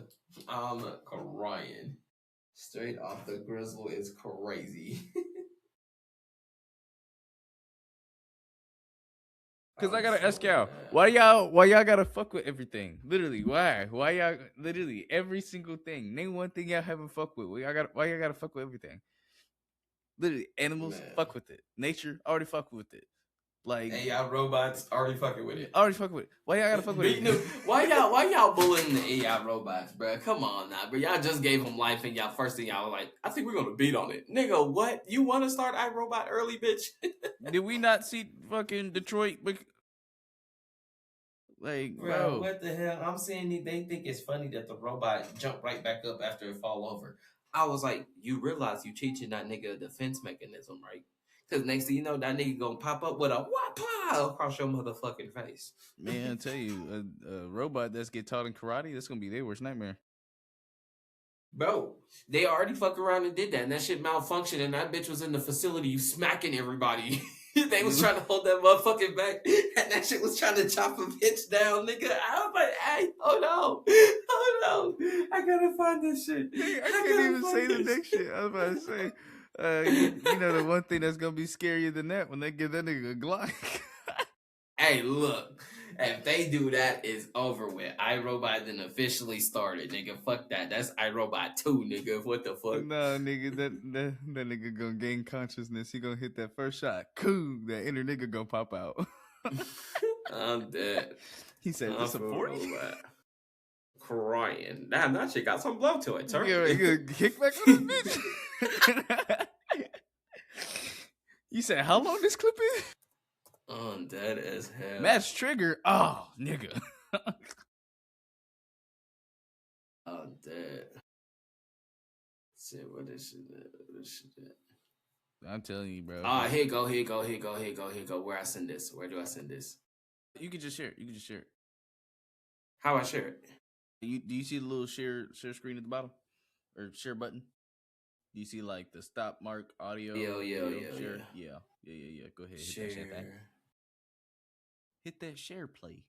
[SPEAKER 2] I'm crying. Straight off the grizzle is crazy.
[SPEAKER 1] Cause I
[SPEAKER 2] I'm
[SPEAKER 1] gotta ask
[SPEAKER 2] so
[SPEAKER 1] y'all,
[SPEAKER 2] mad.
[SPEAKER 1] why y'all gotta fuck with everything? Literally, why y'all literally every single thing? Name one thing y'all haven't fuck with. Why y'all gotta fuck with everything? Literally, animals
[SPEAKER 2] Man.
[SPEAKER 1] fuck with it. Nature already fuck with it. Like
[SPEAKER 2] AI robots already fucking with it.
[SPEAKER 1] already fuck with it. Why y'all gotta fuck with
[SPEAKER 2] Beating
[SPEAKER 1] everything?
[SPEAKER 2] them. Why y'all bullying the AI robots, bro? Come on now, but y'all just gave them life and y'all first thing y'all were like, I think we're gonna beat on it. Nigga, what? You wanna start iRobot early, bitch?
[SPEAKER 1] Did we not see fucking Detroit? Like,
[SPEAKER 2] Bro,
[SPEAKER 1] bro,
[SPEAKER 2] what the hell? I'm saying they think it's funny that the robot jumped right back up after it fall over. I was like, you realize you teaching that nigga a defense mechanism, right? Because next thing you know, that nigga gonna pop up with a whapa across your motherfucking face.
[SPEAKER 1] man, I tell you, a robot that's get taught in karate, that's gonna be their worst nightmare.
[SPEAKER 2] Bro, they already fucked around and did that, and that shit malfunctioned, and that bitch was in the facility smacking everybody. They was trying to hold that motherfucking back, and that shit was trying to chop a bitch down, nigga. I was like, hey, oh no, I gotta find this shit.
[SPEAKER 1] I
[SPEAKER 2] I
[SPEAKER 1] can't
[SPEAKER 2] gotta
[SPEAKER 1] even say
[SPEAKER 2] find
[SPEAKER 1] the
[SPEAKER 2] this
[SPEAKER 1] next shit. I was about to say, you know the one thing that's gonna be scarier than that when they give that nigga a Glock.
[SPEAKER 2] Hey, look, if they do that, it's over with. iRobot then officially started, nigga. Fuck that. That's iRobot 2, nigga. What the fuck?
[SPEAKER 1] No, nigga, that nigga gonna gain consciousness. He gonna hit that first shot. Cool, that inner nigga gonna pop out.
[SPEAKER 2] I'm dead.
[SPEAKER 1] He said,
[SPEAKER 2] I'm
[SPEAKER 1] "This a
[SPEAKER 2] for
[SPEAKER 1] 40?"
[SPEAKER 2] robot. Crying. Damn, that shit got some blow to it, sir.
[SPEAKER 1] Yeah, he gonna kick back on this bitch. You said how long this clip is?
[SPEAKER 2] I'm dead as hell.
[SPEAKER 1] Match trigger. Oh, nigga.
[SPEAKER 2] I'm dead. Shit, what this shit at? What this shit at?
[SPEAKER 1] I'm telling you, bro.
[SPEAKER 2] Ah, here you go, here you go, here you go, here you go, here you go. Where I send this? Where do I send this?
[SPEAKER 1] You can just share it. You can just share it.
[SPEAKER 2] How I share it?
[SPEAKER 1] Do you see the little share screen at the bottom or share button? Do you see like the stop mark audio video share? Yeah. Go ahead, hit that share thing.
[SPEAKER 2] Share.
[SPEAKER 1] Hit that share play.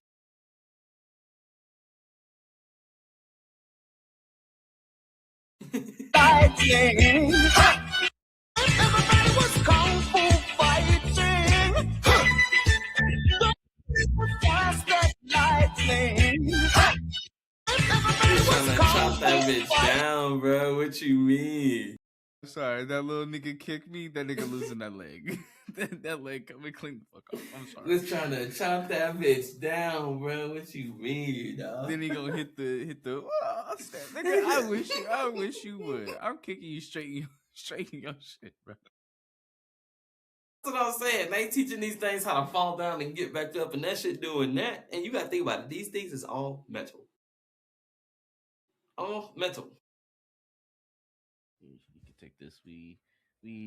[SPEAKER 3] Fighting. Everybody was kung fu fighting. Fast as lightning. Everybody
[SPEAKER 2] He's
[SPEAKER 3] was
[SPEAKER 2] trying to
[SPEAKER 3] kung
[SPEAKER 2] chop that
[SPEAKER 3] fu
[SPEAKER 2] bitch
[SPEAKER 3] fighting.
[SPEAKER 2] down, bro. What you mean?
[SPEAKER 1] Sorry, that little nigga kicked me. That nigga losing that leg. that leg coming clean the fuck off. I'm sorry.
[SPEAKER 2] Was trying to chop that bitch down, bro. What you mean, dog?
[SPEAKER 1] Then he gonna hit the. Oh, nigga, I wish you would. I'm kicking you straight in your shit, bro.
[SPEAKER 2] That's what I'm saying. They teaching these things how to fall down and get back up, and that shit doing that. And you gotta think about it. These things is all mental. All mental.
[SPEAKER 1] You can take this. We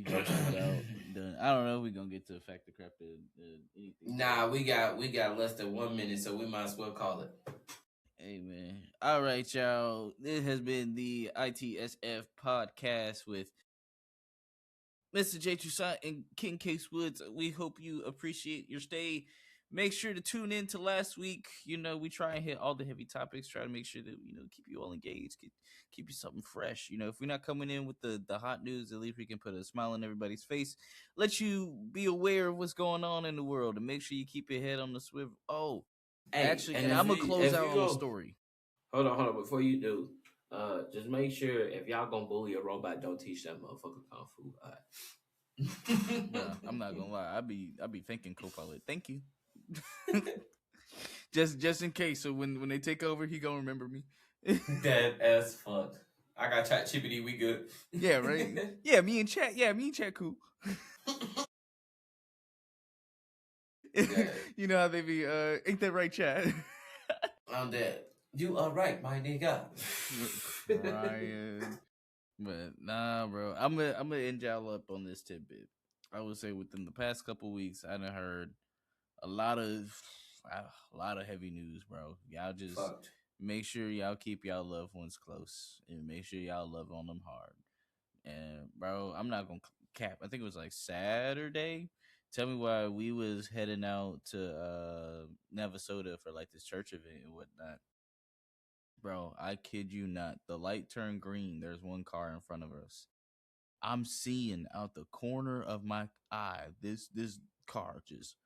[SPEAKER 1] just about done. I don't know if we're gonna get to the fact of crap anything.
[SPEAKER 2] Nah, we got less than 1 minute, so we might as well call it.
[SPEAKER 1] Hey man. All right, y'all. This has been the ITSF podcast with Mr. J. Toussaint and King Case Woodz. We hope you appreciate your stay. Make sure to tune in to last week. You know, we try and hit all the heavy topics, try to make sure that, keep you all engaged, keep you something fresh. You know, if we're not coming in with the hot news, at least we can put a smile on everybody's face, let you be aware of what's going on in the world, and make sure you keep your head on the swivel. Oh,
[SPEAKER 2] Hey,
[SPEAKER 1] Actually, and
[SPEAKER 2] if
[SPEAKER 1] I'm gonna
[SPEAKER 2] you-
[SPEAKER 1] close
[SPEAKER 2] if
[SPEAKER 1] out
[SPEAKER 2] you
[SPEAKER 1] on a
[SPEAKER 2] go,
[SPEAKER 1] story.
[SPEAKER 2] hold on. Before you do, just make sure if y'all gonna bully a robot, don't teach that motherfucker kung fu. All right.
[SPEAKER 1] Bro, I'm not gonna lie. I be thinking Copilot. Thank you. just in case. So when they take over, he gonna remember me.
[SPEAKER 2] Dead as fuck. I got ChatGPT. We good.
[SPEAKER 1] Yeah, right. Yeah, me and chat. Yeah, me and chat. Cool.
[SPEAKER 2] Yeah.
[SPEAKER 1] You know how they be? Ain't that right, chat?
[SPEAKER 2] I'm dead. You are right, my nigga.
[SPEAKER 1] Crying. But nah, bro. I'm gonna end y'all up on this tidbit. I would say within the past couple weeks, I done heard a lot of heavy news, bro. Y'all just
[SPEAKER 2] Fucked.
[SPEAKER 1] make sure y'all keep y'all loved ones close and make sure y'all love on them hard. And bro, I'm not gonna cap. I think it was like Saturday. Tell me why we was heading out to Navasota for like this church event and whatnot. Bro, I kid you not. The light turned green. There's one car in front of us. I'm seeing out the corner of my eye this car just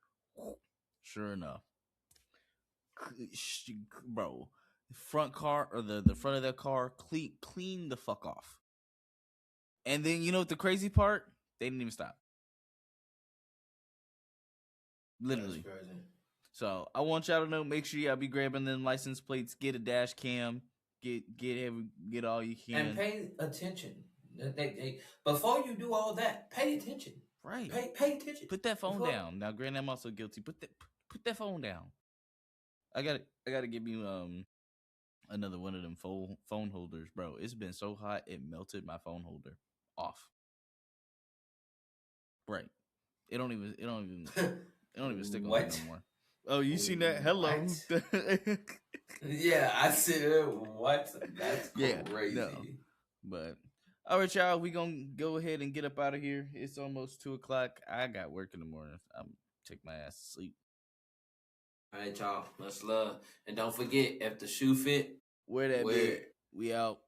[SPEAKER 1] sure enough, bro, front car or the front of that car clean the fuck off. And then you know what the crazy part? They didn't even stop. Literally.
[SPEAKER 2] That's crazy.
[SPEAKER 1] So I want y'all to know. Make sure y'all be grabbing them license plates. Get a dash cam. Get all you can.
[SPEAKER 2] And pay attention. Before you do all that, pay attention.
[SPEAKER 1] Right.
[SPEAKER 2] Pay attention.
[SPEAKER 1] Put that phone down. Now, granted, I'm also guilty. Put that phone down. I gotta give you another one of them phone holders, bro. It's been so hot it melted my phone holder off. Right. It don't even stick on there no more. Oh, you seen that? Hello.
[SPEAKER 2] Yeah, I said what? That's crazy.
[SPEAKER 1] No. But all right, y'all. We gonna go ahead and get up out of here. It's almost 2:00. I got work in the morning. I'm take my ass to sleep.
[SPEAKER 2] All right, y'all. Much love, and don't forget if the shoe fit,
[SPEAKER 1] wear that bit. We out.